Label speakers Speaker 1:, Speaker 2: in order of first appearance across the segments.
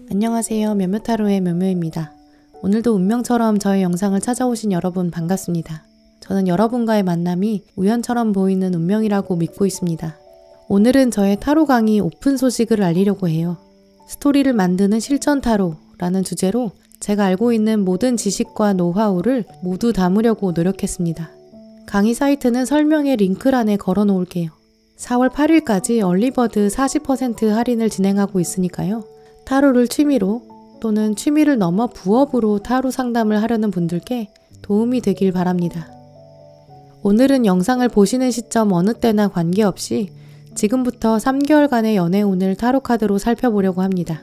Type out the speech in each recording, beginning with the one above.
Speaker 1: 안녕하세요. 묘묘타로의 묘묘입니다. 오늘도 운명처럼 저의 영상을 찾아오신 여러분 반갑습니다. 저는 여러분과의 만남이 우연처럼 보이는 운명이라고 믿고 있습니다. 오늘은 저의 타로 강의 오픈 소식을 알리려고 해요. 스토리를 만드는 실전 타로라는 주제로 제가 알고 있는 모든 지식과 노하우를 모두 담으려고 노력했습니다. 강의 사이트는 설명의 링크란에 걸어 놓을게요. 4월 8일까지 얼리버드 40% 할인을 진행하고 있으니까요. 타로를 취미로 또는 취미를 넘어 부업으로 타로 상담을 하려는 분들께 도움이 되길 바랍니다. 오늘은 영상을 보시는 시점 어느 때나 관계없이 지금부터 3개월간의 연애운을 타로 카드로 살펴보려고 합니다.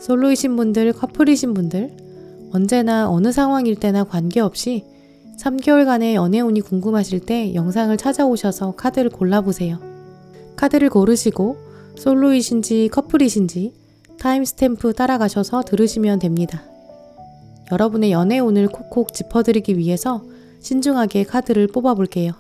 Speaker 1: 솔로이신 분들, 커플이신 분들, 언제나 어느 상황일 때나 관계없이 3개월간의 연애운이 궁금하실 때 영상을 찾아오셔서 카드를 골라보세요. 카드를 고르시고 솔로이신지 커플이신지 타임스탬프 따라가셔서 들으시면 됩니다. 여러분의 연애운을 콕콕 짚어드리기 위해서 신중하게 카드를 뽑아볼게요.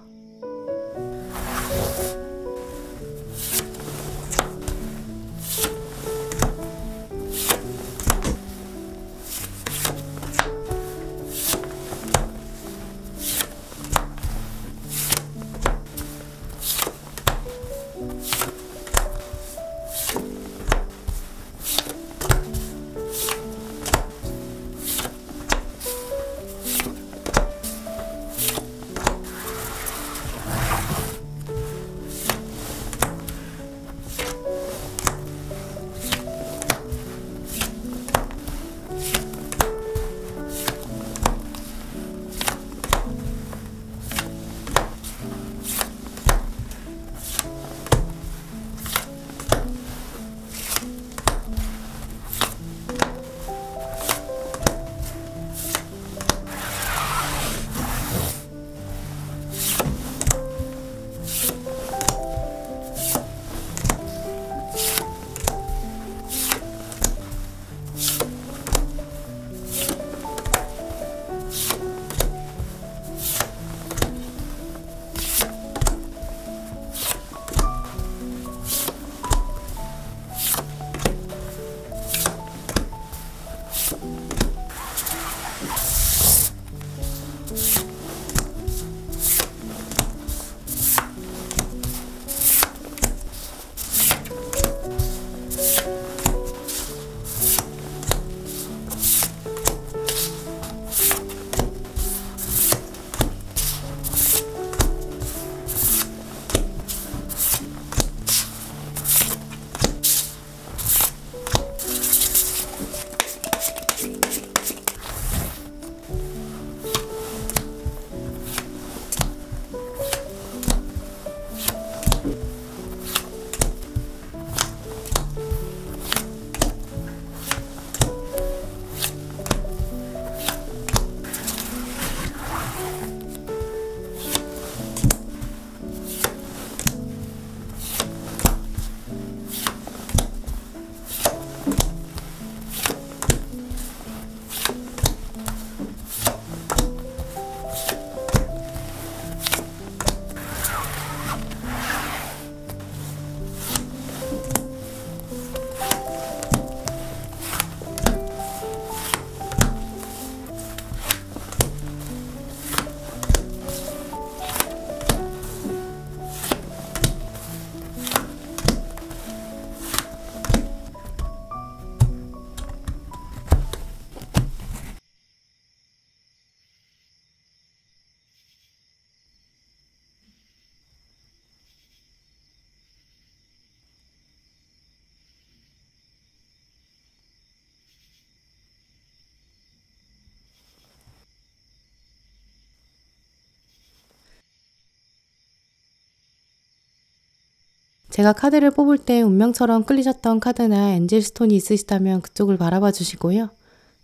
Speaker 1: 제가 카드를 뽑을 때 운명처럼 끌리셨던 카드나 엔젤스톤이 있으시다면 그쪽을 바라봐 주시고요.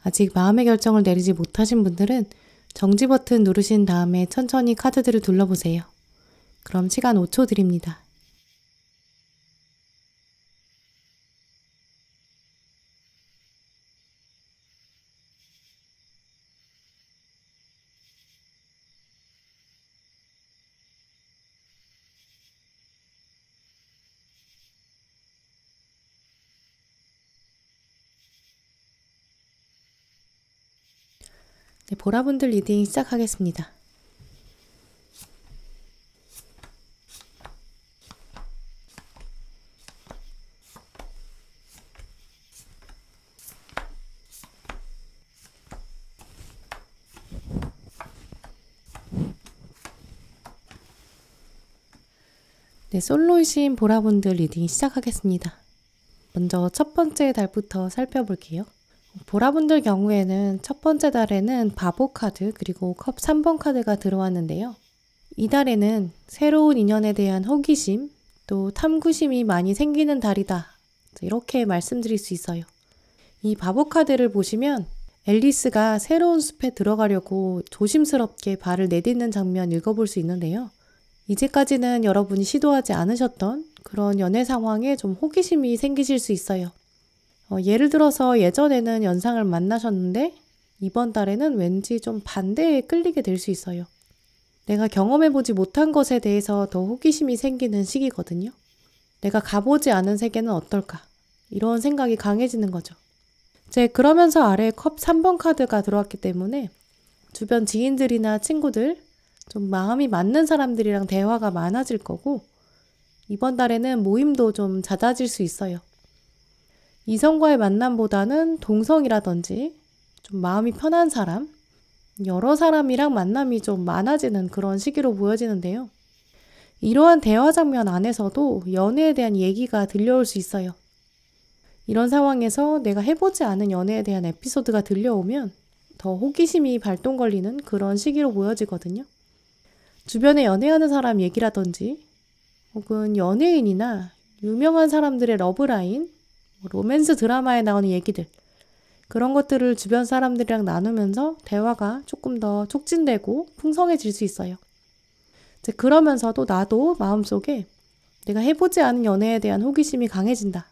Speaker 1: 아직 마음의 결정을 내리지 못하신 분들은 정지 버튼 누르신 다음에 천천히 카드들을 둘러보세요. 그럼 시간 5초 드립니다. 네, 보라분들 리딩 시작하겠습니다. 네, 솔로이신 보라분들 리딩 시작하겠습니다. 먼저 첫 번째 달부터 살펴볼게요. 보라분들 경우에는 첫 번째 달에는 바보 카드 그리고 컵 3번 카드가 들어왔는데요. 이 달에는 새로운 인연에 대한 호기심 또 탐구심이 많이 생기는 달이다. 이렇게 말씀드릴 수 있어요. 이 바보 카드를 보시면 앨리스가 새로운 숲에 들어가려고 조심스럽게 발을 내딛는 장면 읽어볼 수 있는데요. 이제까지는 여러분이 시도하지 않으셨던 그런 연애 상황에 좀 호기심이 생기실 수 있어요. 예를 들어서 예전에는 연상을 만나셨는데 이번 달에는 왠지 좀 반대에 끌리게 될 수 있어요. 내가 경험해보지 못한 것에 대해서 더 호기심이 생기는 시기거든요. 내가 가보지 않은 세계는 어떨까? 이런 생각이 강해지는 거죠. 그러면서 아래에 컵 3번 카드가 들어왔기 때문에 주변 지인들이나 친구들, 좀 마음이 맞는 사람들이랑 대화가 많아질 거고 이번 달에는 모임도 좀 잦아질 수 있어요. 이성과의 만남보다는 동성이라든지 좀 마음이 편한 사람, 여러 사람이랑 만남이 좀 많아지는 그런 시기로 보여지는데요. 이러한 대화 장면 안에서도 연애에 대한 얘기가 들려올 수 있어요. 이런 상황에서 내가 해보지 않은 연애에 대한 에피소드가 들려오면 더 호기심이 발동 걸리는 그런 시기로 보여지거든요. 주변에 연애하는 사람 얘기라든지 혹은 연예인이나 유명한 사람들의 러브라인, 로맨스 드라마에 나오는 얘기들 그런 것들을 주변 사람들이랑 나누면서 대화가 조금 더 촉진되고 풍성해질 수 있어요. 그러면서도 나도 마음속에 내가 해보지 않은 연애에 대한 호기심이 강해진다.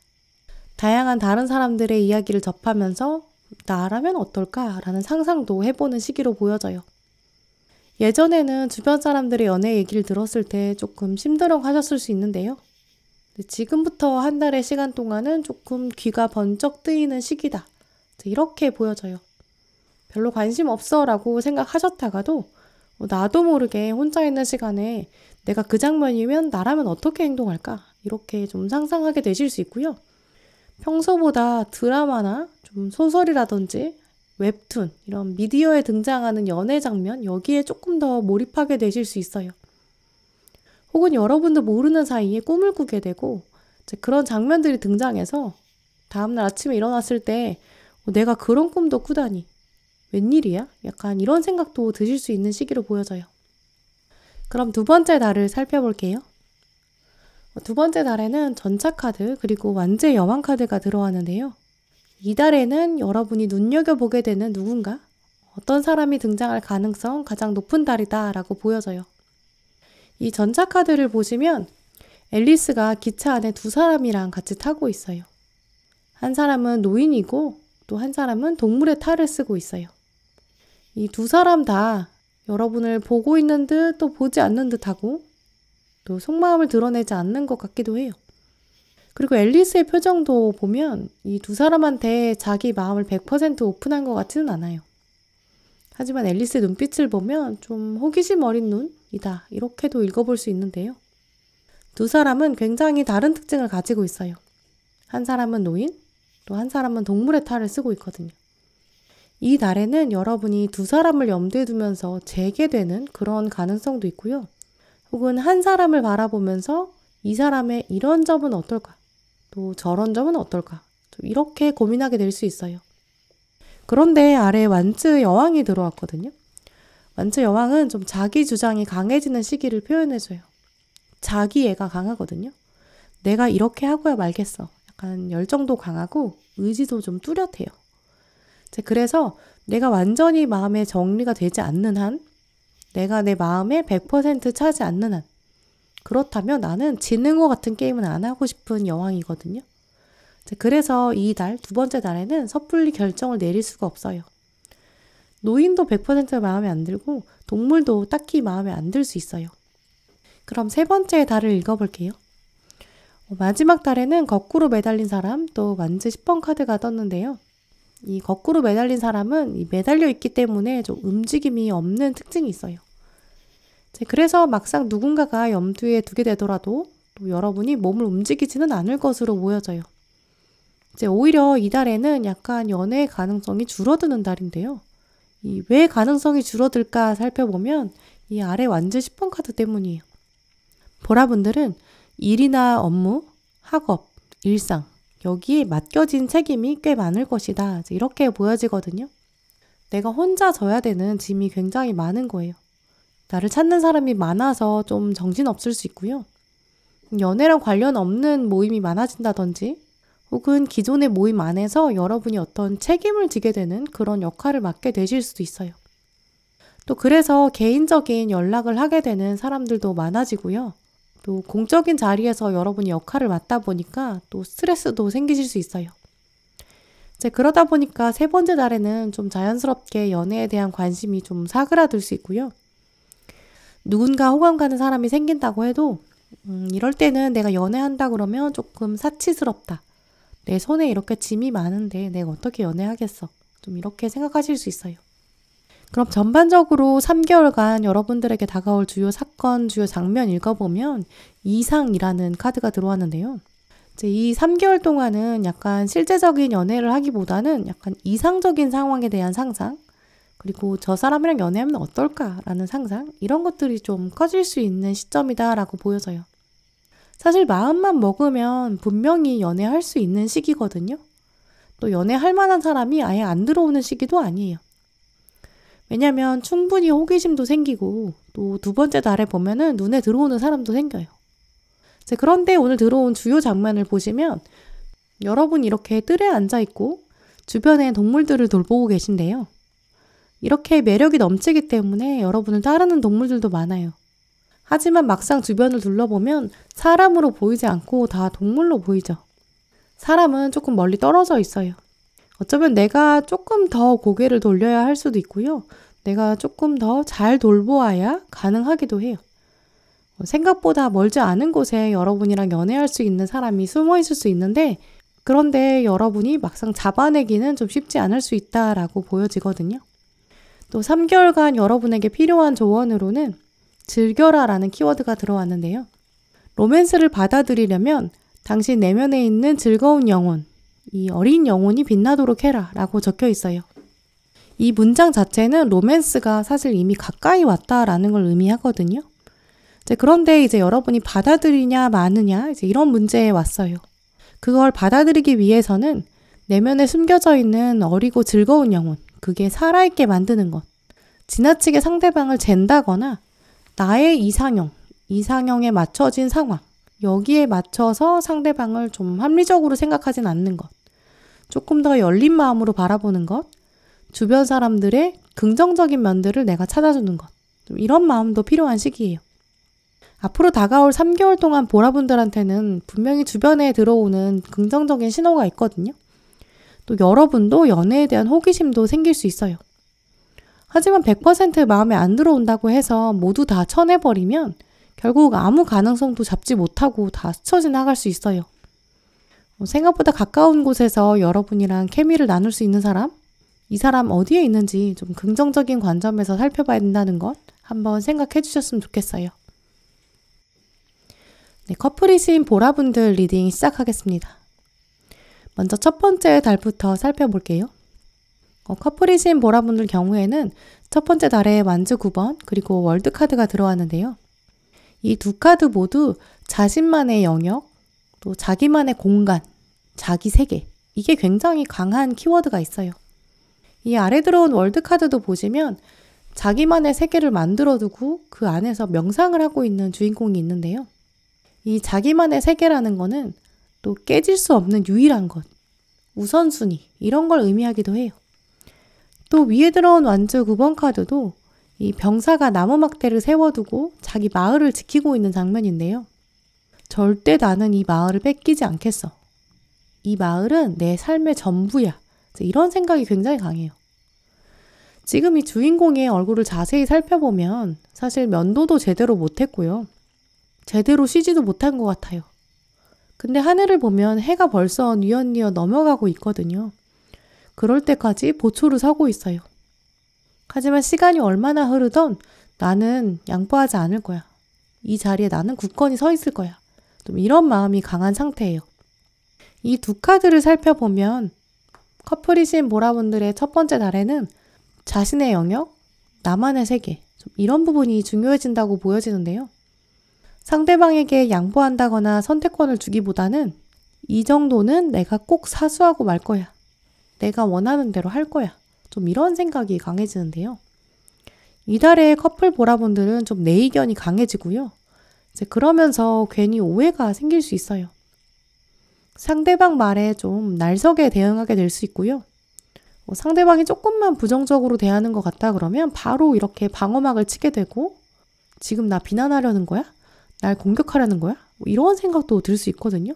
Speaker 1: 다양한 다른 사람들의 이야기를 접하면서 나라면 어떨까라는 상상도 해보는 시기로 보여져요. 예전에는 주변 사람들의 연애 얘기를 들었을 때 조금 심드렁 하셨을 수 있는데요. 지금부터 한 달의 시간 동안은 조금 귀가 번쩍 뜨이는 시기다. 이렇게 보여져요. 별로 관심 없어 라고 생각하셨다가도 나도 모르게 혼자 있는 시간에 내가 그 장면이면 나라면 어떻게 행동할까? 이렇게 좀 상상하게 되실 수 있고요. 평소보다 드라마나 좀 소설이라든지 웹툰, 이런 미디어에 등장하는 연애 장면, 여기에 조금 더 몰입하게 되실 수 있어요. 혹은 여러분도 모르는 사이에 꿈을 꾸게 되고 그런 장면들이 등장해서 다음날 아침에 일어났을 때 내가 그런 꿈도 꾸다니 웬일이야? 약간 이런 생각도 드실 수 있는 시기로 보여져요. 그럼 두 번째 달을 살펴볼게요. 두 번째 달에는 전차 카드 그리고 완제 여왕 카드가 들어왔는데요. 이 달에는 여러분이 눈여겨보게 되는 누군가, 어떤 사람이 등장할 가능성 가장 높은 달이다 라고 보여져요. 이 전차 카드를 보시면 앨리스가 기차 안에 두 사람이랑 같이 타고 있어요. 한 사람은 노인이고 또 한 사람은 동물의 탈을 쓰고 있어요. 이 두 사람 다 여러분을 보고 있는 듯 또 보지 않는 듯하고 또 속마음을 드러내지 않는 것 같기도 해요. 그리고 앨리스의 표정도 보면 이 두 사람한테 자기 마음을 100% 오픈한 것 같지는 않아요. 하지만 앨리스의 눈빛을 보면 좀 호기심 어린 눈이다. 이렇게도 읽어볼 수 있는데요. 두 사람은 굉장히 다른 특징을 가지고 있어요. 한 사람은 노인, 또 한 사람은 동물의 탈을 쓰고 있거든요. 이 달에는 여러분이 두 사람을 염두에 두면서 재개되는 그런 가능성도 있고요. 혹은 한 사람을 바라보면서 이 사람의 이런 점은 어떨까? 또 저런 점은 어떨까? 이렇게 고민하게 될 수 있어요. 그런데 아래에 완즈 여왕이 들어왔거든요. 완즈 여왕은 좀 자기 주장이 강해지는 시기를 표현해줘요. 자기애가 강하거든요. 내가 이렇게 하고야 말겠어. 약간 열정도 강하고 의지도 좀 뚜렷해요. 그래서 내가 완전히 마음의 정리가 되지 않는 한, 내가 내 마음에 100% 차지 않는 한, 그렇다면 나는 지는 것 같은 게임은 안 하고 싶은 여왕이거든요. 그래서 이 달, 두 번째 달에는 섣불리 결정을 내릴 수가 없어요. 노인도 100% 마음에 안 들고 동물도 딱히 마음에 안 들 수 있어요. 그럼 세 번째 달을 읽어볼게요. 마지막 달에는 거꾸로 매달린 사람, 또 완즈 10번 카드가 떴는데요. 이 거꾸로 매달린 사람은 이 매달려 있기 때문에 좀 움직임이 없는 특징이 있어요. 그래서 막상 누군가가 염두에 두게 되더라도 또 여러분이 몸을 움직이지는 않을 것으로 보여져요. 오히려 이달에는 약간 연애의 가능성이 줄어드는 달인데요. 이 왜 가능성이 줄어들까 살펴보면 이 아래 완즈 10번 카드 때문이에요. 보라분들은 일이나 업무, 학업, 일상 여기에 맡겨진 책임이 꽤 많을 것이다. 이렇게 보여지거든요. 내가 혼자 져야 되는 짐이 굉장히 많은 거예요. 나를 찾는 사람이 많아서 좀 정신없을 수 있고요. 연애랑 관련 없는 모임이 많아진다든지 혹은 기존의 모임 안에서 여러분이 어떤 책임을 지게 되는 그런 역할을 맡게 되실 수도 있어요. 또 그래서 개인적인 연락을 하게 되는 사람들도 많아지고요. 또 공적인 자리에서 여러분이 역할을 맡다 보니까 또 스트레스도 생기실 수 있어요. 그러다 보니까 세 번째 달에는 좀 자연스럽게 연애에 대한 관심이 좀 사그라들 수 있고요. 누군가 호감 가는 사람이 생긴다고 해도 이럴 때는 내가 연애한다 그러면 조금 사치스럽다. 내 손에 이렇게 짐이 많은데 내가 어떻게 연애하겠어. 좀 이렇게 생각하실 수 있어요. 그럼 전반적으로 3개월간 여러분들에게 다가올 주요 사건, 주요 장면 읽어보면 이상이라는 카드가 들어왔는데요. 이 3개월 동안은 약간 실제적인 연애를 하기보다는 약간 이상적인 상황에 대한 상상, 그리고 저 사람이랑 연애하면 어떨까라는 상상, 이런 것들이 좀 커질 수 있는 시점이다라고 보여져요. 사실 마음만 먹으면 분명히 연애할 수 있는 시기거든요. 또 연애할 만한 사람이 아예 안 들어오는 시기도 아니에요. 왜냐면 충분히 호기심도 생기고 또 두 번째 달에 보면은 눈에 들어오는 사람도 생겨요. 그런데 오늘 들어온 주요 장면을 보시면 여러분이 이렇게 뜰에 앉아있고 주변에 동물들을 돌보고 계신데요. 이렇게 매력이 넘치기 때문에 여러분을 따르는 동물들도 많아요. 하지만 막상 주변을 둘러보면 사람으로 보이지 않고 다 동물로 보이죠. 사람은 조금 멀리 떨어져 있어요. 어쩌면 내가 조금 더 고개를 돌려야 할 수도 있고요. 내가 조금 더 잘 돌보아야 가능하기도 해요. 생각보다 멀지 않은 곳에 여러분이랑 연애할 수 있는 사람이 숨어 있을 수 있는데 그런데 여러분이 막상 잡아내기는 좀 쉽지 않을 수 있다라고 보여지거든요. 또 3개월간 여러분에게 필요한 조언으로는 즐겨라라는 키워드가 들어왔는데요. 로맨스를 받아들이려면 당신 내면에 있는 즐거운 영혼, 이 어린 영혼이 빛나도록 해라 라고 적혀 있어요. 이 문장 자체는 로맨스가 사실 이미 가까이 왔다라는 걸 의미하거든요. 그런데 이제 여러분이 받아들이냐 마느냐 이런 문제에 왔어요. 그걸 받아들이기 위해서는 내면에 숨겨져 있는 어리고 즐거운 영혼, 그게 살아있게 만드는 것. 지나치게 상대방을 잰다거나 나의 이상형에 맞춰진 상황, 여기에 맞춰서 상대방을 좀 합리적으로 생각하진 않는 것. 조금 더 열린 마음으로 바라보는 것. 주변 사람들의 긍정적인 면들을 내가 찾아주는 것. 이런 마음도 필요한 시기예요. 앞으로 다가올 3개월 동안 보라분들한테는 분명히 주변에 들어오는 긍정적인 신호가 있거든요. 또 여러분도 연애에 대한 호기심도 생길 수 있어요. 하지만 100% 마음에 안 들어온다고 해서 모두 다 쳐내버리면 결국 아무 가능성도 잡지 못하고 다 스쳐 지나갈 수 있어요. 생각보다 가까운 곳에서 여러분이랑 케미를 나눌 수 있는 사람, 이 사람 어디에 있는지 좀 긍정적인 관점에서 살펴봐야 된다는 것 한번 생각해 주셨으면 좋겠어요. 네, 커플이신 보라분들 리딩 시작하겠습니다. 먼저 첫 번째 달부터 살펴볼게요. 커플이신 보라분들 경우에는 첫 번째 달에 완즈 9번 그리고 월드카드가 들어왔는데요. 이 두 카드 모두 자신만의 영역, 또 자기만의 공간, 자기 세계, 이게 굉장히 강한 키워드가 있어요. 이 아래 들어온 월드카드도 보시면 자기만의 세계를 만들어두고 그 안에서 명상을 하고 있는 주인공이 있는데요. 이 자기만의 세계라는 거는 또 깨질 수 없는 유일한 것, 우선순위, 이런 걸 의미하기도 해요. 또 위에 들어온 완즈 9번 카드도 이 병사가 나무 막대를 세워두고 자기 마을을 지키고 있는 장면인데요. 절대 나는 이 마을을 뺏기지 않겠어. 이 마을은 내 삶의 전부야. 이런 생각이 굉장히 강해요. 지금 이 주인공의 얼굴을 자세히 살펴보면 사실 면도도 제대로 못했고요. 제대로 쉬지도 못한 것 같아요. 근데 하늘을 보면 해가 벌써 뉘엿뉘엿 넘어가고 있거든요. 그럴 때까지 보초를 서고 있어요. 하지만 시간이 얼마나 흐르던 나는 양보하지 않을 거야. 이 자리에 나는 굳건히 서 있을 거야. 좀 이런 마음이 강한 상태예요. 이 두 카드를 살펴보면 커플이신 보라분들의 첫 번째 달에는 자신의 영역, 나만의 세계, 좀 이런 부분이 중요해진다고 보여지는데요. 상대방에게 양보한다거나 선택권을 주기보다는 이 정도는 내가 꼭 사수하고 말 거야. 내가 원하는 대로 할 거야. 좀 이런 생각이 강해지는데요. 이달의 커플 보라분들은 좀 내 의견이 강해지고요. 이제 그러면서 괜히 오해가 생길 수 있어요. 상대방 말에 좀 날석에 대응하게 될 수 있고요. 상대방이 조금만 부정적으로 대하는 것 같다 그러면 바로 이렇게 방어막을 치게 되고 지금 나 비난하려는 거야? 날 공격하려는 거야? 이런 생각도 들 수 있거든요.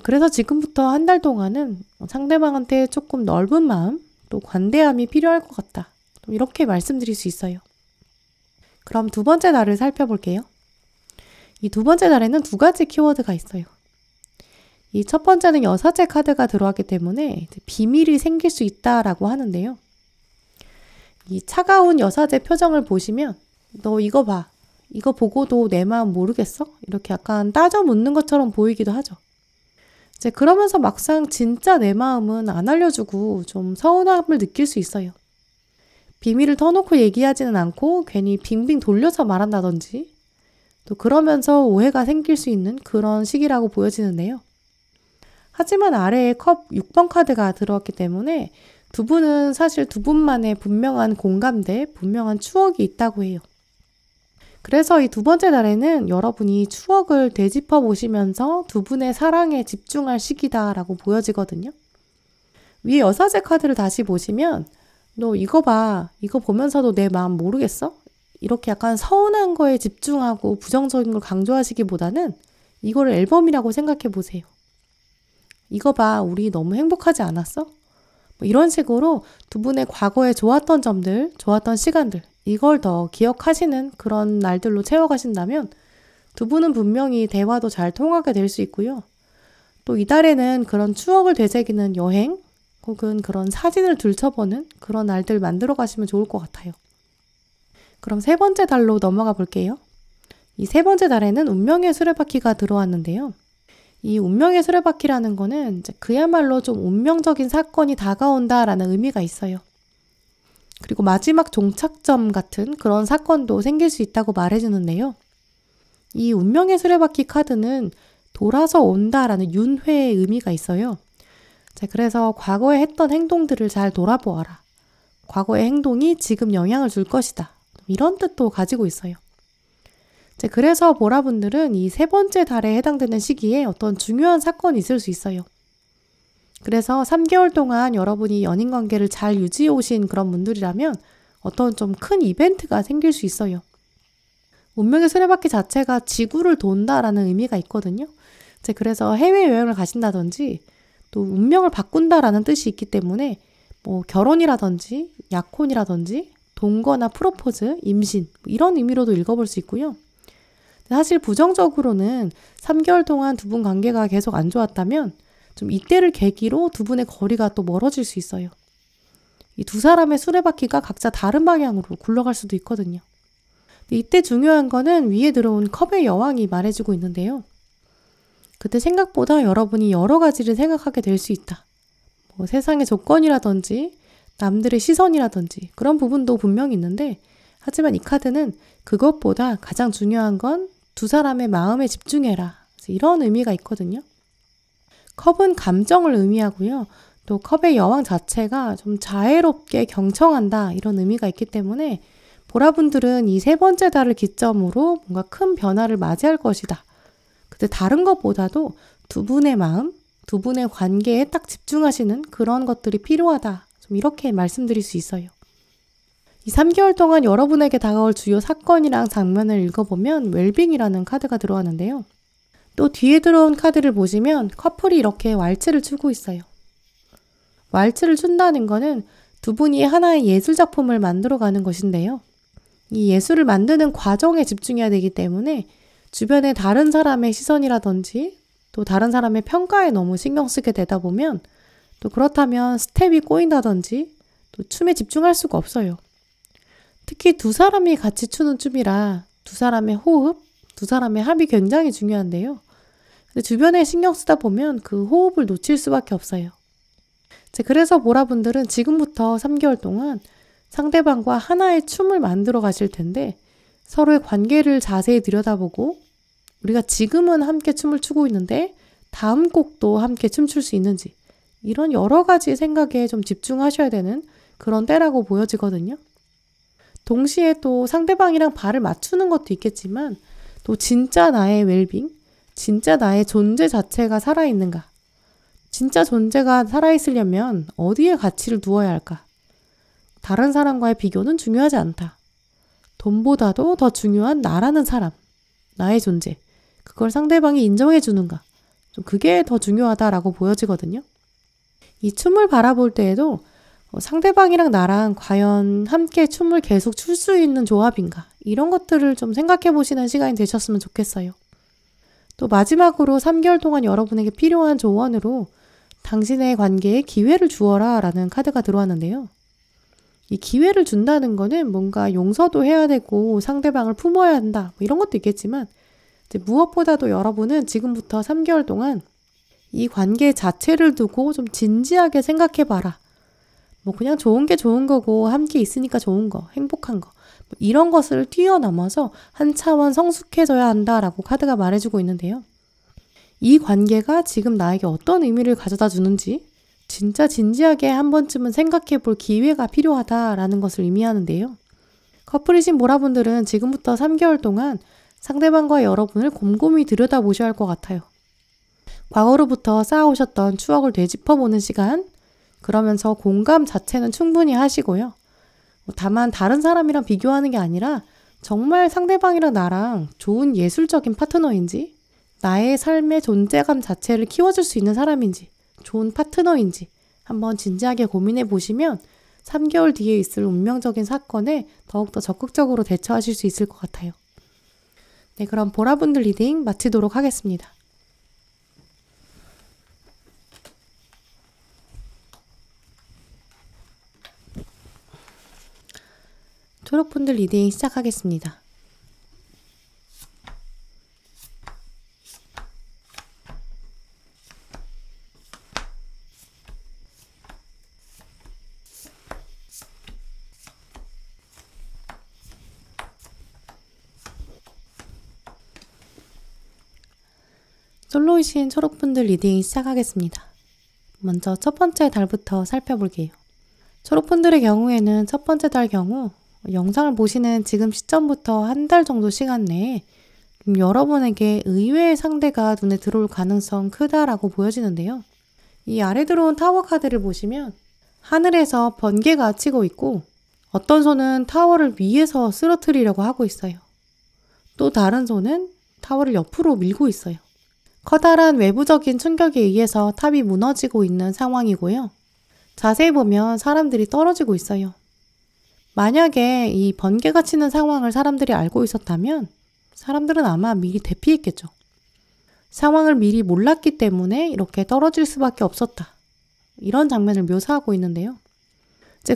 Speaker 1: 그래서 지금부터 한 달 동안은 상대방한테 조금 넓은 마음, 또 관대함이 필요할 것 같다. 이렇게 말씀드릴 수 있어요. 그럼 두 번째 달을 살펴볼게요. 이 두 번째 달에는 두 가지 키워드가 있어요. 이 첫 번째는 여사제 카드가 들어왔기 때문에 비밀이 생길 수 있다라고 하는데요. 이 차가운 여사제 표정을 보시면 너 이거 봐. 이거 보고도 내 마음 모르겠어? 이렇게 약간 따져 묻는 것처럼 보이기도 하죠. 이제 그러면서 막상 진짜 내 마음은 안 알려주고 좀 서운함을 느낄 수 있어요. 비밀을 터놓고 얘기하지는 않고 괜히 빙빙 돌려서 말한다든지 또 그러면서 오해가 생길 수 있는 그런 시기라고 보여지는데요. 하지만 아래에 컵 6번 카드가 들어왔기 때문에 두 분은 사실 두 분만의 분명한 공감대, 분명한 추억이 있다고 해요. 그래서 이 두 번째 달에는 여러분이 추억을 되짚어 보시면서 두 분의 사랑에 집중할 시기다라고 보여지거든요. 위에 여사제 카드를 다시 보시면 너 이거 봐. 이거 보면서도 내 마음 모르겠어? 이렇게 약간 서운한 거에 집중하고 부정적인 걸 강조하시기보다는 이거를 앨범이라고 생각해 보세요. 이거 봐. 우리 너무 행복하지 않았어? 이런 식으로 두 분의 과거에 좋았던 점들, 좋았던 시간들 이걸 더 기억하시는 그런 날들로 채워가신다면 두 분은 분명히 대화도 잘 통하게 될 수 있고요. 또 이달에는 그런 추억을 되새기는 여행 혹은 그런 사진을 들춰보는 그런 날들 만들어 가시면 좋을 것 같아요. 그럼 세 번째 달로 넘어가 볼게요. 이 세 번째 달에는 운명의 수레바퀴가 들어왔는데요. 이 운명의 수레바퀴라는 거는 이제 그야말로 좀 운명적인 사건이 다가온다라는 의미가 있어요. 그리고 마지막 종착점 같은 그런 사건도 생길 수 있다고 말해주는데요. 이 운명의 수레바퀴 카드는 돌아서 온다라는 윤회의 의미가 있어요. 자, 그래서 과거에 했던 행동들을 잘 돌아보아라. 과거의 행동이 지금 영향을 줄 것이다. 이런 뜻도 가지고 있어요. 자, 그래서 보라분들은 이 세 번째 달에 해당되는 시기에 어떤 중요한 사건이 있을 수 있어요. 그래서 3개월 동안 여러분이 연인 관계를 잘 유지해 오신 그런 분들이라면 어떤 좀 큰 이벤트가 생길 수 있어요. 운명의 수레바퀴 자체가 지구를 돈다라는 의미가 있거든요. 그래서 해외여행을 가신다든지 또 운명을 바꾼다라는 뜻이 있기 때문에 뭐 결혼이라든지 약혼이라든지 동거나 프로포즈, 임신 이런 의미로도 읽어볼 수 있고요. 사실 부정적으로는 3개월 동안 두 분 관계가 계속 안 좋았다면 좀 이때를 계기로 두 분의 거리가 또 멀어질 수 있어요. 이 두 사람의 수레바퀴가 각자 다른 방향으로 굴러갈 수도 있거든요. 이때 중요한 거는 위에 들어온 컵의 여왕이 말해주고 있는데요. 그때 생각보다 여러분이 여러 가지를 생각하게 될 수 있다. 뭐 세상의 조건이라든지 남들의 시선이라든지 그런 부분도 분명히 있는데 하지만 이 카드는 그것보다 가장 중요한 건 두 사람의 마음에 집중해라. 이런 의미가 있거든요. 컵은 감정을 의미하고요. 또 컵의 여왕 자체가 좀 자애롭게 경청한다 이런 의미가 있기 때문에 보라분들은 이 세 번째 달을 기점으로 뭔가 큰 변화를 맞이할 것이다. 근데 다른 것보다도 두 분의 마음, 두 분의 관계에 딱 집중하시는 그런 것들이 필요하다. 좀 이렇게 말씀드릴 수 있어요. 이 3개월 동안 여러분에게 다가올 주요 사건이랑 장면을 읽어보면 웰빙이라는 카드가 들어왔는데요. 또 뒤에 들어온 카드를 보시면 커플이 이렇게 왈츠를 추고 있어요. 왈츠를 춘다는 거는 두 분이 하나의 예술작품을 만들어가는 것인데요. 이 예술을 만드는 과정에 집중해야 되기 때문에 주변에 다른 사람의 시선이라든지 또 다른 사람의 평가에 너무 신경 쓰게 되다 보면 또 그렇다면 스텝이 꼬인다든지 또 춤에 집중할 수가 없어요. 특히 두 사람이 같이 추는 춤이라 두 사람의 호흡, 두 사람의 합이 굉장히 중요한데요. 근데 주변에 신경 쓰다 보면 그 호흡을 놓칠 수밖에 없어요. 그래서 보라분들은 지금부터 3개월 동안 상대방과 하나의 춤을 만들어 가실 텐데 서로의 관계를 자세히 들여다보고 우리가 지금은 함께 춤을 추고 있는데 다음 곡도 함께 춤출 수 있는지 이런 여러 가지 생각에 좀 집중하셔야 되는 그런 때라고 보여지거든요. 동시에 또 상대방이랑 발을 맞추는 것도 있겠지만 또 진짜 나의 웰빙, 진짜 나의 존재 자체가 살아있는가? 진짜 존재가 살아있으려면 어디에 가치를 두어야 할까? 다른 사람과의 비교는 중요하지 않다. 돈보다도 더 중요한 나라는 사람, 나의 존재. 그걸 상대방이 인정해 주는가? 좀 그게 더 중요하다라고 보여지거든요. 이 춤을 바라볼 때에도 상대방이랑 나랑 과연 함께 춤을 계속 출 수 있는 조합인가? 이런 것들을 좀 생각해 보시는 시간이 되셨으면 좋겠어요. 또 마지막으로 3개월 동안 여러분에게 필요한 조언으로 당신의 관계에 기회를 주어라 라는 카드가 들어왔는데요. 이 기회를 준다는 거는 뭔가 용서도 해야 되고 상대방을 품어야 한다 이런 것도 있겠지만 무엇보다도 여러분은 지금부터 3개월 동안 이 관계 자체를 두고 좀 진지하게 생각해 봐라. 그냥 좋은 게 좋은 거고 함께 있으니까 좋은 거, 행복한 거 이런 것을 뛰어넘어서 한 차원 성숙해져야 한다라고 카드가 말해주고 있는데요. 이 관계가 지금 나에게 어떤 의미를 가져다 주는지 진짜 진지하게 한 번쯤은 생각해 볼 기회가 필요하다라는 것을 의미하는데요. 커플이신 보라분들은 지금부터 3개월 동안 상대방과 여러분을 곰곰이 들여다보셔야 할 것 같아요. 과거로부터 쌓아오셨던 추억을 되짚어보는 시간, 그러면서 공감 자체는 충분히 하시고요. 다만 다른 사람이랑 비교하는 게 아니라 정말 상대방이랑 나랑 좋은 예술적인 파트너인지 나의 삶의 존재감 자체를 키워줄 수 있는 사람인지 좋은 파트너인지 한번 진지하게 고민해 보시면 3개월 뒤에 있을 운명적인 사건에 더욱더 적극적으로 대처하실 수 있을 것 같아요. 네, 그럼 보라분들 리딩 마치도록 하겠습니다. 초록분들 리딩 시작하겠습니다. 솔로이신 초록분들 리딩 시작하겠습니다. 먼저 첫 번째 달부터 살펴볼게요. 초록분들의 경우에는 첫 번째 달 경우 영상을 보시는 지금 시점부터 한 달 정도 시간 내에 여러분에게 의외의 상대가 눈에 들어올 가능성 크다라고 보여지는데요. 이 아래 들어온 타워 카드를 보시면 하늘에서 번개가 치고 있고 어떤 손은 타워를 위에서 쓰러뜨리려고 하고 있어요. 또 다른 손은 타워를 옆으로 밀고 있어요. 커다란 외부적인 충격에 의해서 탑이 무너지고 있는 상황이고요. 자세히 보면 사람들이 떨어지고 있어요. 만약에 이 번개가 치는 상황을 사람들이 알고 있었다면 사람들은 아마 미리 대피했겠죠. 상황을 미리 몰랐기 때문에 이렇게 떨어질 수밖에 없었다. 이런 장면을 묘사하고 있는데요.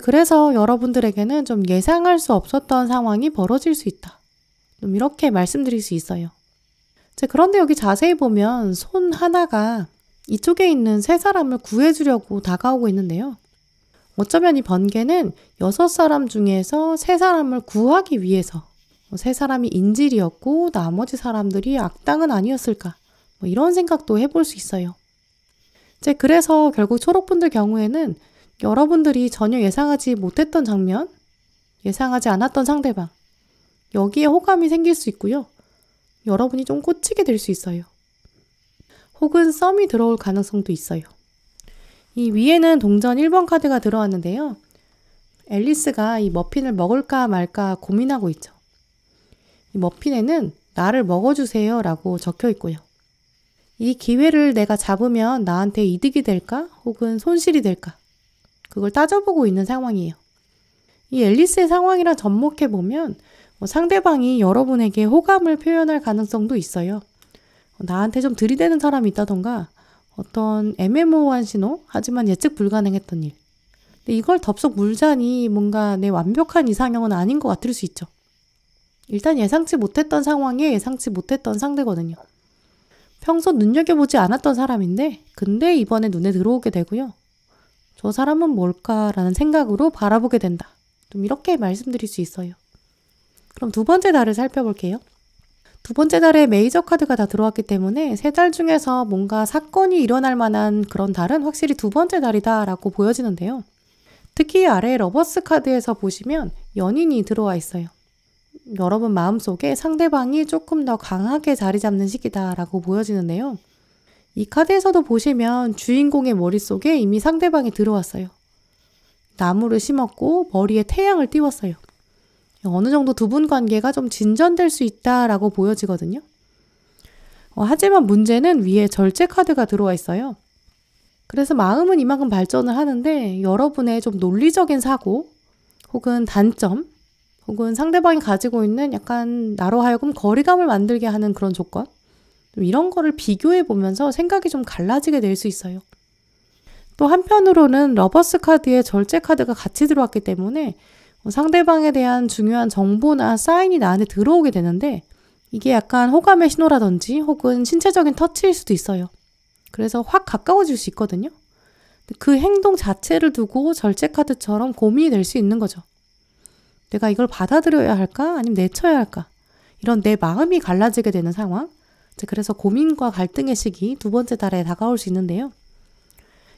Speaker 1: 그래서 여러분들에게는 좀 예상할 수 없었던 상황이 벌어질 수 있다. 좀 이렇게 말씀드릴 수 있어요. 그런데 여기 자세히 보면 손 하나가 이쪽에 있는 세 사람을 구해주려고 다가오고 있는데요. 어쩌면 이 번개는 6사람 중에서 3사람을 구하기 위해서 세 사람이 인질이었고 나머지 사람들이 악당은 아니었을까 이런 생각도 해볼 수 있어요. 그래서 결국 초록분들 경우에는 여러분들이 전혀 예상하지 못했던 장면, 예상하지 않았던 상대방 여기에 호감이 생길 수 있고요. 여러분이 좀 꽂히게 될 수 있어요. 혹은 썸이 들어올 가능성도 있어요. 이 위에는 동전 1번 카드가 들어왔는데요. 앨리스가 이 머핀을 먹을까 말까 고민하고 있죠. 이 머핀에는 나를 먹어주세요 라고 적혀 있고요. 이 기회를 내가 잡으면 나한테 이득이 될까? 혹은 손실이 될까? 그걸 따져보고 있는 상황이에요. 이 앨리스의 상황이랑 접목해보면 상대방이 여러분에게 호감을 표현할 가능성도 있어요. 나한테 좀 들이대는 사람이 있다던가 어떤 애매모호한 신호, 하지만 예측 불가능했던 일. 근데 이걸 덥석 물자니 뭔가 내 완벽한 이상형은 아닌 것 같을 수 있죠. 일단 예상치 못했던 상황에 예상치 못했던 상대거든요. 평소 눈여겨보지 않았던 사람인데 근데 이번에 눈에 들어오게 되고요. 저 사람은 뭘까라는 생각으로 바라보게 된다. 좀 이렇게 말씀드릴 수 있어요. 그럼 두 번째 달을 살펴볼게요. 두 번째 달에 메이저 카드가 다 들어왔기 때문에 세 달 중에서 뭔가 사건이 일어날 만한 그런 달은 확실히 두 번째 달이다라고 보여지는데요. 특히 아래 러버스 카드에서 보시면 연인이 들어와 있어요. 여러분 마음속에 상대방이 조금 더 강하게 자리 잡는 시기다라고 보여지는데요. 이 카드에서도 보시면 주인공의 머릿속에 이미 상대방이 들어왔어요. 나무를 심었고 머리에 태양을 띄웠어요. 어느 정도 두 분 관계가 좀 진전될 수 있다라고 보여지거든요. 하지만 문제는 위에 절제 카드가 들어와 있어요. 그래서 마음은 이만큼 발전을 하는데 여러분의 좀 논리적인 사고 혹은 단점 혹은 상대방이 가지고 있는 약간 나로 하여금 거리감을 만들게 하는 그런 조건 이런 거를 비교해 보면서 생각이 좀 갈라지게 될 수 있어요. 또 한편으로는 러버스 카드에 절제 카드가 같이 들어왔기 때문에 상대방에 대한 중요한 정보나 사인이 나한테 들어오게 되는데 이게 약간 호감의 신호라든지 혹은 신체적인 터치일 수도 있어요. 그래서 확 가까워질 수 있거든요. 그 행동 자체를 두고 절제 카드처럼 고민이 될 수 있는 거죠. 내가 이걸 받아들여야 할까? 아니면 내쳐야 할까? 이런 내 마음이 갈라지게 되는 상황. 그래서 고민과 갈등의 시기 두 번째 달에 다가올 수 있는데요.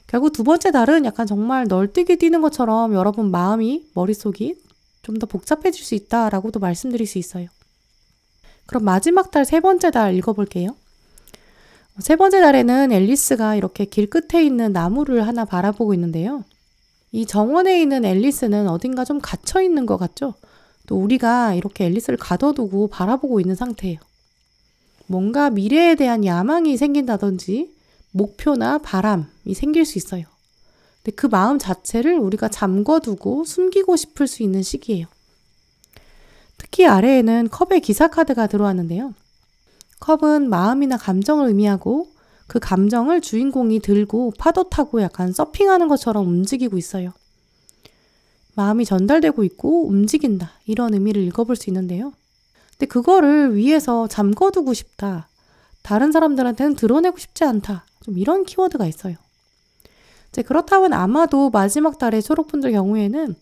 Speaker 1: 결국 두 번째 달은 약간 정말 널뛰기 뛰는 것처럼 여러분 마음이, 머릿속이 좀 더 복잡해질 수 있다라고도 말씀드릴 수 있어요. 그럼 마지막 달 세 번째 달 읽어볼게요. 세 번째 달에는 앨리스가 이렇게 길 끝에 있는 나무를 하나 바라보고 있는데요. 이 정원에 있는 앨리스는 어딘가 좀 갇혀 있는 것 같죠? 또 우리가 이렇게 앨리스를 가둬두고 바라보고 있는 상태예요. 뭔가 미래에 대한 야망이 생긴다든지 목표나 바람이 생길 수 있어요. 근데 그 마음 자체를 우리가 잠궈두고 숨기고 싶을 수 있는 시기예요. 특히 아래에는 컵의 기사 카드가 들어왔는데요. 컵은 마음이나 감정을 의미하고 그 감정을 주인공이 들고 파도 타고 약간 서핑하는 것처럼 움직이고 있어요. 마음이 전달되고 있고 움직인다. 이런 의미를 읽어볼 수 있는데요. 근데 그거를 위에서 잠궈두고 싶다. 다른 사람들한테는 드러내고 싶지 않다. 좀 이런 키워드가 있어요. 이제 그렇다면 아마도 마지막 달의 초록분들 경우에는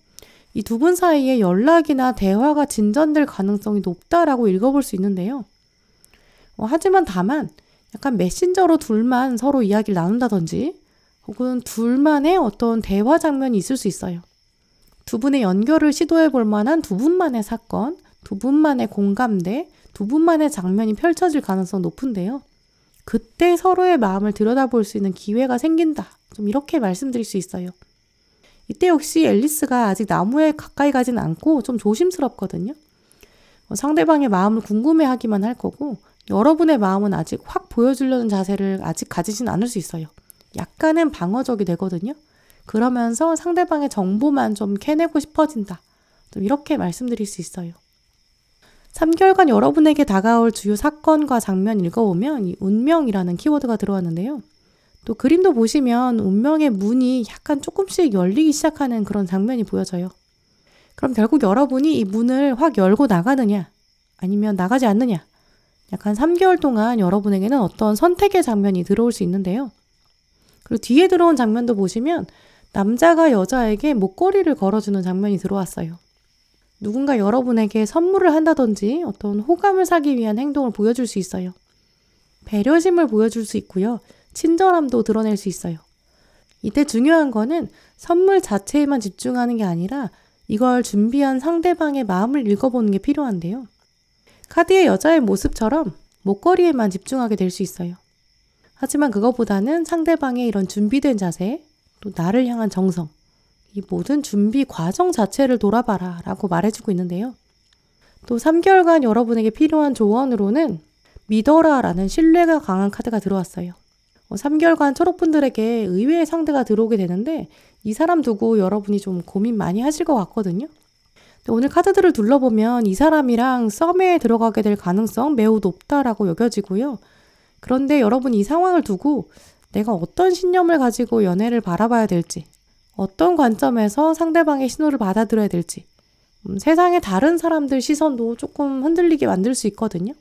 Speaker 1: 이 두 분 사이에 연락이나 대화가 진전될 가능성이 높다라고 읽어볼 수 있는데요. 하지만 다만 약간 메신저로 둘만 서로 이야기를 나눈다든지 혹은 둘만의 어떤 대화 장면이 있을 수 있어요. 두 분의 연결을 시도해 볼 만한 두 분만의 사건, 두 분만의 공감대, 두 분만의 장면이 펼쳐질 가능성 높은데요. 그때 서로의 마음을 들여다볼 수 있는 기회가 생긴다. 좀 이렇게 말씀드릴 수 있어요. 이때 역시 앨리스가 아직 나무에 가까이 가진 않고 좀 조심스럽거든요. 상대방의 마음을 궁금해하기만 할 거고 여러분의 마음은 아직 확 보여주려는 자세를 아직 가지진 않을 수 있어요. 약간은 방어적이 되거든요. 그러면서 상대방의 정보만 좀 캐내고 싶어진다. 좀 이렇게 말씀드릴 수 있어요. 3개월간 여러분에게 다가올 주요 사건과 장면 읽어보면 이 운명이라는 키워드가 들어왔는데요. 또 그림도 보시면 운명의 문이 약간 조금씩 열리기 시작하는 그런 장면이 보여져요. 그럼 결국 여러분이 이 문을 확 열고 나가느냐 아니면 나가지 않느냐 약간 3개월 동안 여러분에게는 어떤 선택의 장면이 들어올 수 있는데요. 그리고 뒤에 들어온 장면도 보시면 남자가 여자에게 목걸이를 걸어주는 장면이 들어왔어요. 누군가 여러분에게 선물을 한다든지 어떤 호감을 사기 위한 행동을 보여줄 수 있어요. 배려심을 보여줄 수 있고요. 친절함도 드러낼 수 있어요. 이때 중요한 거는 선물 자체에만 집중하는 게 아니라 이걸 준비한 상대방의 마음을 읽어보는 게 필요한데요. 카드의 여자의 모습처럼 목걸이에만 집중하게 될 수 있어요. 하지만 그거보다는 상대방의 이런 준비된 자세, 또 나를 향한 정성, 이 모든 준비 과정 자체를 돌아봐라 라고 말해주고 있는데요. 또 3개월간 여러분에게 필요한 조언으로는 믿어라 라는 신뢰가 강한 카드가 들어왔어요. 3개월간 초록분들에게 의외의 상대가 들어오게 되는데 이 사람 두고 여러분이 좀 고민 많이 하실 것 같거든요. 오늘 카드들을 둘러보면 이 사람이랑 썸에 들어가게 될 가능성 매우 높다라고 여겨지고요. 그런데 여러분이 이 상황을 두고 내가 어떤 신념을 가지고 연애를 바라봐야 될지, 어떤 관점에서 상대방의 신호를 받아들여야 될지, 세상의 다른 사람들 시선도 조금 흔들리게 만들 수 있거든요.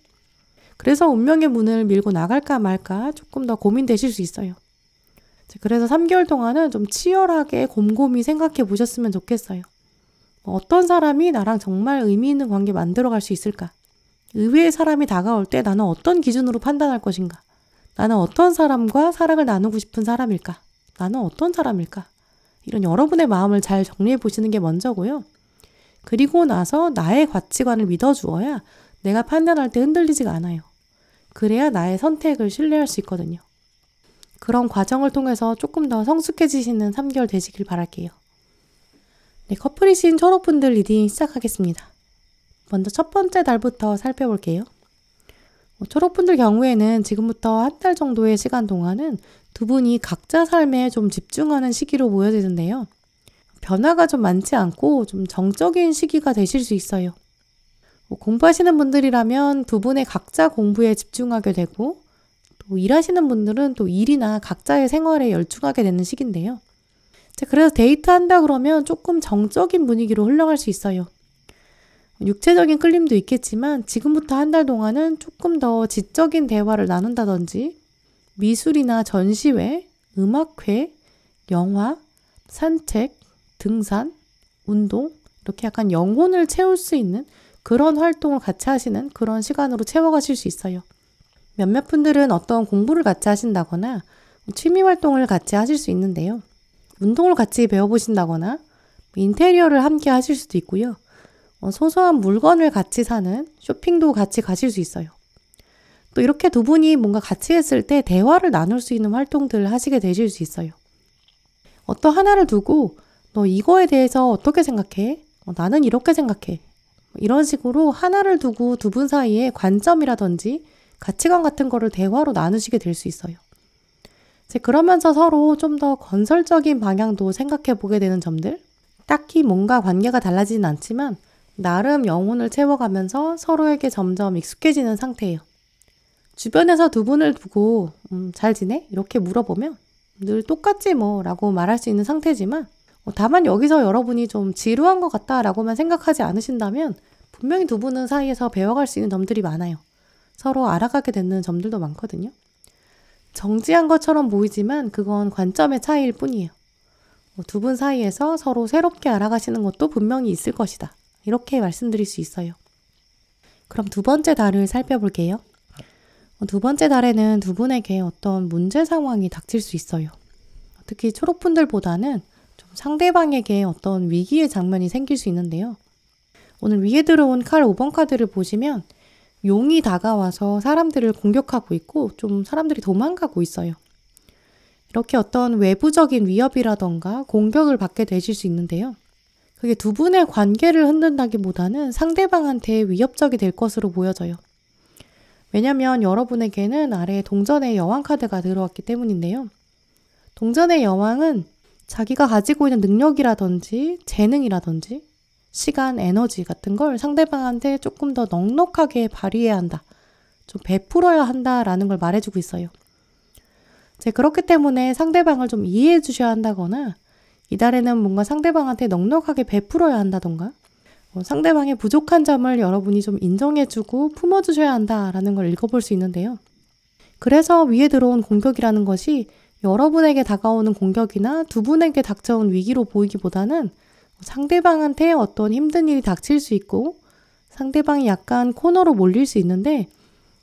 Speaker 1: 그래서 운명의 문을 밀고 나갈까 말까 조금 더 고민되실 수 있어요. 그래서 3개월 동안은 좀 치열하게 곰곰이 생각해 보셨으면 좋겠어요. 어떤 사람이 나랑 정말 의미 있는 관계 만들어갈 수 있을까? 의외의 사람이 다가올 때 나는 어떤 기준으로 판단할 것인가? 나는 어떤 사람과 사랑을 나누고 싶은 사람일까? 나는 어떤 사람일까? 이런 여러분의 마음을 잘 정리해 보시는 게 먼저고요. 그리고 나서 나의 가치관을 믿어주어야 내가 판단할 때 흔들리지가 않아요. 그래야 나의 선택을 신뢰할 수 있거든요. 그런 과정을 통해서 조금 더 성숙해지시는 3개월 되시길 바랄게요. 네, 커플이신 초록분들 리딩 시작하겠습니다. 먼저 첫 번째 달부터 살펴볼게요. 초록분들 경우에는 지금부터 한 달 정도의 시간 동안은 두 분이 각자 삶에 좀 집중하는 시기로 보여지는데요. 변화가 좀 많지 않고 좀 정적인 시기가 되실 수 있어요. 공부하시는 분들이라면 두 분의 각자 공부에 집중하게 되고, 또 일하시는 분들은 또 일이나 각자의 생활에 열중하게 되는 시기인데요. 그래서 데이트한다 그러면 조금 정적인 분위기로 흘러갈 수 있어요. 육체적인 끌림도 있겠지만 지금부터 한 달 동안은 조금 더 지적인 대화를 나눈다든지 미술이나 전시회, 음악회, 영화, 산책, 등산, 운동 이렇게 약간 영혼을 채울 수 있는 그런 활동을 같이 하시는 그런 시간으로 채워가실 수 있어요. 몇몇 분들은 어떤 공부를 같이 하신다거나 취미 활동을 같이 하실 수 있는데요. 운동을 같이 배워보신다거나 인테리어를 함께 하실 수도 있고요. 소소한 물건을 같이 사는 쇼핑도 같이 가실 수 있어요. 또 이렇게 두 분이 뭔가 같이 했을 때 대화를 나눌 수 있는 활동들을 하시게 되실 수 있어요. 어떤 하나를 두고 너 이거에 대해서 어떻게 생각해? 나는 이렇게 생각해. 이런 식으로 하나를 두고 두 분 사이에 관점이라든지 가치관 같은 거를 대화로 나누시게 될 수 있어요. 그러면서 서로 좀 더 건설적인 방향도 생각해 보게 되는 점들, 딱히 뭔가 관계가 달라지진 않지만 나름 영혼을 채워가면서 서로에게 점점 익숙해지는 상태예요. 주변에서 두 분을 두고 잘 지내? 이렇게 물어보면 늘 똑같지 뭐 라고 말할 수 있는 상태지만, 다만 여기서 여러분이 좀 지루한 것 같다 라고만 생각하지 않으신다면 분명히 두 분은 사이에서 배워갈 수 있는 점들이 많아요. 서로 알아가게 되는 점들도 많거든요. 정지한 것처럼 보이지만 그건 관점의 차이일 뿐이에요. 두 분 사이에서 서로 새롭게 알아가시는 것도 분명히 있을 것이다. 이렇게 말씀드릴 수 있어요. 그럼 두 번째 달을 살펴볼게요. 두 번째 달에는 두 분에게 어떤 문제 상황이 닥칠 수 있어요. 특히 초록분들보다는 좀 상대방에게 어떤 위기의 장면이 생길 수 있는데요. 오늘 위에 들어온 칼 5번 카드를 보시면 용이 다가와서 사람들을 공격하고 있고 좀 사람들이 도망가고 있어요. 이렇게 어떤 외부적인 위협이라던가 공격을 받게 되실 수 있는데요. 그게 두 분의 관계를 흔든다기보다는 상대방한테 위협적이 될 것으로 보여져요. 왜냐면 여러분에게는 아래에 동전의 여왕 카드가 들어왔기 때문인데요. 동전의 여왕은 자기가 가지고 있는 능력이라든지 재능이라든지 시간, 에너지 같은 걸 상대방한테 조금 더 넉넉하게 발휘해야 한다. 좀 베풀어야 한다라는 걸 말해주고 있어요. 그렇기 때문에 상대방을 좀 이해해 주셔야 한다거나 이달에는 뭔가 상대방한테 넉넉하게 베풀어야 한다던가 상대방의 부족한 점을 여러분이 좀 인정해주고 품어주셔야 한다라는 걸 읽어볼 수 있는데요. 그래서 위에 들어온 공격이라는 것이 여러분에게 다가오는 공격이나 두 분에게 닥쳐온 위기로 보이기보다는 상대방한테 어떤 힘든 일이 닥칠 수 있고 상대방이 약간 코너로 몰릴 수 있는데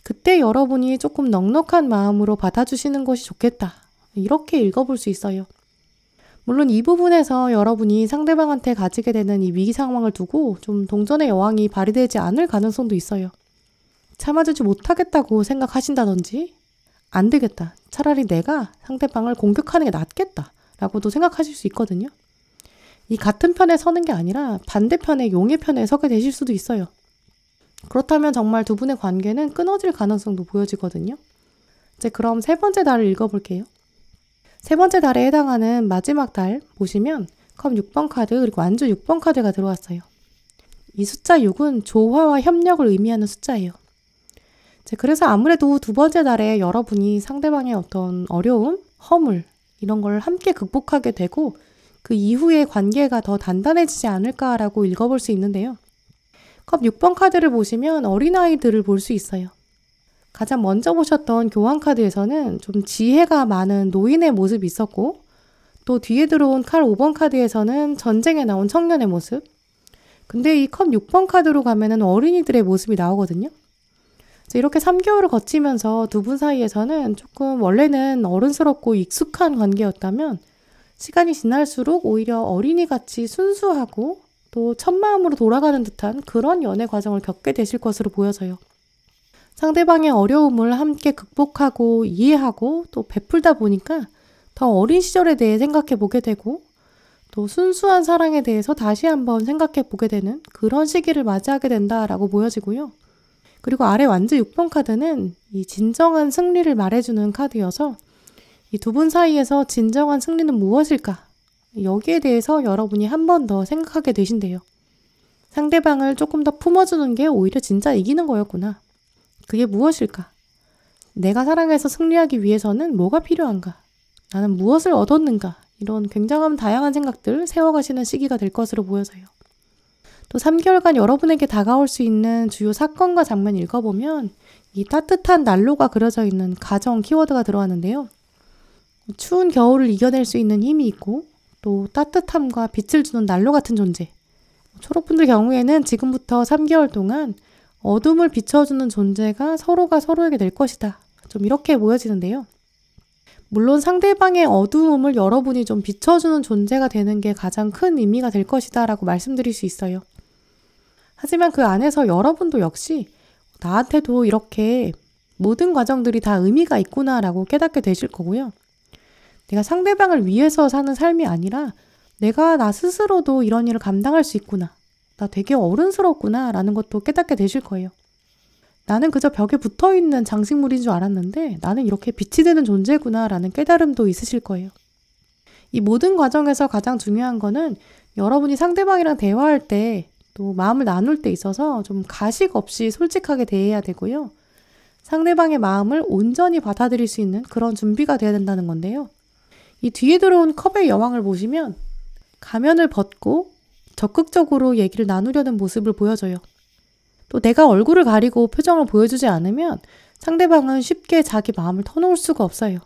Speaker 1: 그때 여러분이 조금 넉넉한 마음으로 받아주시는 것이 좋겠다. 이렇게 읽어볼 수 있어요. 물론 이 부분에서 여러분이 상대방한테 가지게 되는 이 위기 상황을 두고 좀 동전의 여왕이 발휘되지 않을 가능성도 있어요. 참아주지 못하겠다고 생각하신다든지 안 되겠다. 차라리 내가 상대방을 공격하는 게 낫겠다. 라고도 생각하실 수 있거든요. 이 같은 편에 서는 게 아니라 반대편의 용의 편에 서게 되실 수도 있어요. 그렇다면 정말 두 분의 관계는 끊어질 가능성도 보여지거든요. 이제 그럼 세 번째 달을 읽어볼게요. 세 번째 달에 해당하는 마지막 달 보시면 컵 6번 카드 그리고 안주 6번 카드가 들어왔어요. 이 숫자 6은 조화와 협력을 의미하는 숫자예요. 그래서 아무래도 두 번째 달에 여러분이 상대방의 어떤 어려움, 허물 이런 걸 함께 극복하게 되고 그 이후의 관계가 더 단단해지지 않을까라고 읽어볼 수 있는데요. 컵 6번 카드를 보시면 어린아이들을 볼 수 있어요. 가장 먼저 보셨던 교황 카드에서는 좀 지혜가 많은 노인의 모습이 있었고 또 뒤에 들어온 칼 5번 카드에서는 전쟁에 나온 청년의 모습. 근데 이 컵 6번 카드로 가면은 어린이들의 모습이 나오거든요. 이렇게 3개월을 거치면서 두 분 사이에서는 조금 원래는 어른스럽고 익숙한 관계였다면 시간이 지날수록 오히려 어린이같이 순수하고 또 첫마음으로 돌아가는 듯한 그런 연애 과정을 겪게 되실 것으로 보여져요. 상대방의 어려움을 함께 극복하고 이해하고 또 베풀다 보니까 더 어린 시절에 대해 생각해 보게 되고 또 순수한 사랑에 대해서 다시 한번 생각해 보게 되는 그런 시기를 맞이하게 된다라고 보여지고요. 그리고 아래 완즈 6번 카드는 이 진정한 승리를 말해주는 카드여서 이 두 분 사이에서 진정한 승리는 무엇일까? 여기에 대해서 여러분이 한 번 더 생각하게 되신대요. 상대방을 조금 더 품어주는 게 오히려 진짜 이기는 거였구나. 그게 무엇일까? 내가 사랑해서 승리하기 위해서는 뭐가 필요한가? 나는 무엇을 얻었는가? 이런 굉장한 다양한 생각들 세워가시는 시기가 될 것으로 보여져요. 또 3개월간 여러분에게 다가올 수 있는 주요 사건과 장면 읽어보면 이 따뜻한 난로가 그려져 있는 가정 키워드가 들어왔는데요. 추운 겨울을 이겨낼 수 있는 힘이 있고 또 따뜻함과 빛을 주는 난로 같은 존재. 초록분들 경우에는 지금부터 3개월 동안 어둠을 비춰주는 존재가 서로가 서로에게 될 것이다. 좀 이렇게 보여지는데요. 물론 상대방의 어두움을 여러분이 좀 비춰주는 존재가 되는 게 가장 큰 의미가 될 것이다 라고 말씀드릴 수 있어요. 하지만 그 안에서 여러분도 역시 나한테도 이렇게 모든 과정들이 다 의미가 있구나 라고 깨닫게 되실 거고요. 내가 상대방을 위해서 사는 삶이 아니라 내가 나 스스로도 이런 일을 감당할 수 있구나. 나 되게 어른스럽구나 라는 것도 깨닫게 되실 거예요. 나는 그저 벽에 붙어있는 장식물인 줄 알았는데 나는 이렇게 빛이 되는 존재구나 라는 깨달음도 있으실 거예요. 이 모든 과정에서 가장 중요한 거는 여러분이 상대방이랑 대화할 때 또 마음을 나눌 때 있어서 좀 가식 없이 솔직하게 대해야 되고요. 상대방의 마음을 온전히 받아들일 수 있는 그런 준비가 돼야 된다는 건데요. 이 뒤에 들어온 컵의 여왕을 보시면 가면을 벗고 적극적으로 얘기를 나누려는 모습을 보여줘요. 또 내가 얼굴을 가리고 표정을 보여주지 않으면 상대방은 쉽게 자기 마음을 터놓을 수가 없어요.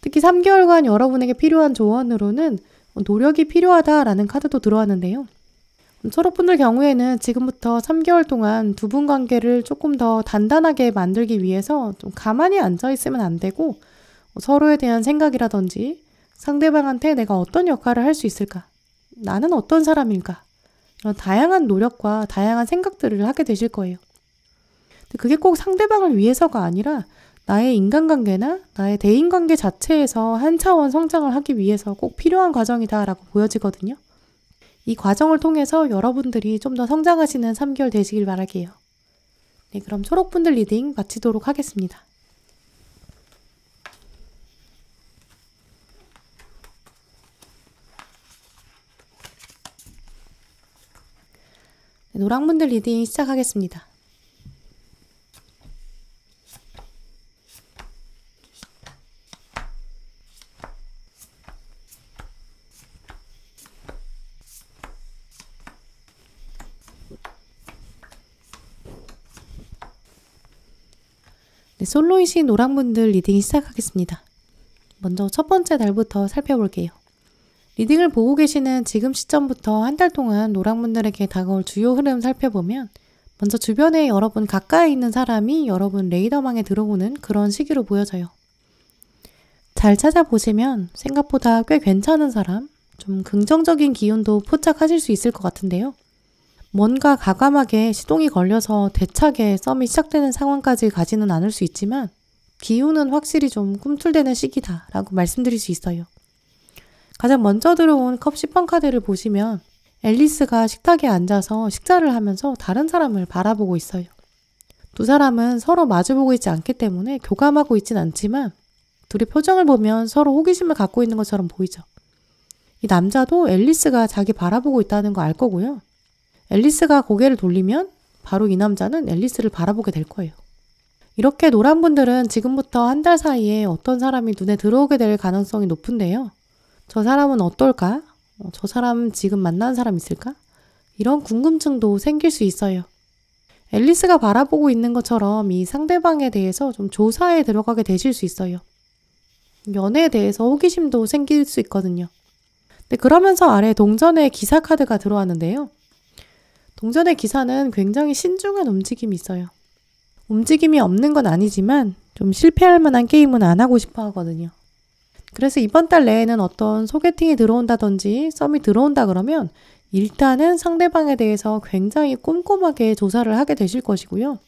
Speaker 1: 특히 3개월간 여러분에게 필요한 조언으로는 노력이 필요하다라는 카드도 들어왔는데요. 초록분들 경우에는 지금부터 3개월 동안 두 분 관계를 조금 더 단단하게 만들기 위해서 좀 가만히 앉아있으면 안 되고 서로에 대한 생각이라든지 상대방한테 내가 어떤 역할을 할 수 있을까? 나는 어떤 사람일까? 이런 다양한 노력과 다양한 생각들을 하게 되실 거예요. 그게 꼭 상대방을 위해서가 아니라 나의 인간관계나 나의 대인관계 자체에서 한 차원 성장을 하기 위해서 꼭 필요한 과정이다라고 보여지거든요. 이 과정을 통해서 여러분들이 좀 더 성장하시는 3개월 되시길 바랄게요. 네, 그럼 초록분들 리딩 마치도록 하겠습니다. 네, 노랑분들 리딩 시작하겠습니다. 네, 솔로이신 노랑분들 리딩 시작하겠습니다. 먼저 첫 번째 달부터 살펴볼게요. 리딩을 보고 계시는 지금 시점부터 한 달 동안 노랑분들에게 다가올 주요 흐름 살펴보면 먼저 주변에 여러분 가까이 있는 사람이 여러분 레이더망에 들어오는 그런 시기로 보여져요. 잘 찾아보시면 생각보다 꽤 괜찮은 사람, 좀 긍정적인 기운도 포착하실 수 있을 것 같은데요. 뭔가 과감하게 시동이 걸려서 대차게 썸이 시작되는 상황까지 가지는 않을 수 있지만 기운은 확실히 좀 꿈틀대는 시기다 라고 말씀드릴 수 있어요. 가장 먼저 들어온 컵 10번 카드를 보시면 앨리스가 식탁에 앉아서 식사를 하면서 다른 사람을 바라보고 있어요. 두 사람은 서로 마주보고 있지 않기 때문에 교감하고 있진 않지만 둘의 표정을 보면 서로 호기심을 갖고 있는 것처럼 보이죠. 이 남자도 앨리스가 자기 바라보고 있다는 거 알 거고요. 앨리스가 고개를 돌리면 바로 이 남자는 앨리스를 바라보게 될 거예요. 이렇게 노란 분들은 지금부터 한 달 사이에 어떤 사람이 눈에 들어오게 될 가능성이 높은데요. 저 사람은 어떨까? 저 사람 지금 만난 사람 있을까? 이런 궁금증도 생길 수 있어요. 앨리스가 바라보고 있는 것처럼 이 상대방에 대해서 좀 조사에 들어가게 되실 수 있어요. 연애에 대해서 호기심도 생길 수 있거든요. 근데 그러면서 아래 동전의 기사 카드가 들어왔는데요. 동전의 기사는 굉장히 신중한 움직임이 있어요. 움직임이 없는 건 아니지만 좀 실패할 만한 게임은 안 하고 싶어 하거든요. 그래서 이번 달 내에는 어떤 소개팅이 들어온다든지 썸이 들어온다 그러면 일단은 상대방에 대해서 굉장히 꼼꼼하게 조사를 하게 되실 것이고요.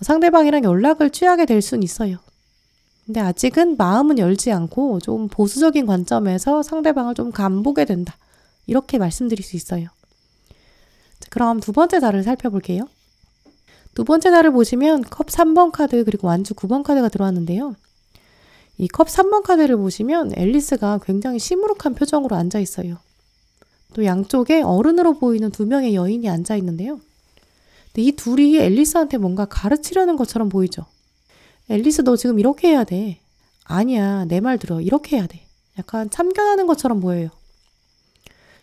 Speaker 1: 상대방이랑 연락을 취하게 될 수는 있어요. 근데 아직은 마음은 열지 않고 좀 보수적인 관점에서 상대방을 좀 간보게 된다. 이렇게 말씀드릴 수 있어요. 자, 그럼 두 번째 달을 살펴볼게요. 두 번째 달을 보시면 컵 3번 카드 그리고 완주 9번 카드가 들어왔는데요. 이 컵 3번 카드를 보시면 앨리스가 굉장히 시무룩한 표정으로 앉아 있어요. 또 양쪽에 어른으로 보이는 두 명의 여인이 앉아 있는데요. 근데 이 둘이 앨리스한테 뭔가 가르치려는 것처럼 보이죠. 앨리스 너 지금 이렇게 해야 돼. 아니야 내 말 들어 이렇게 해야 돼. 약간 참견하는 것처럼 보여요.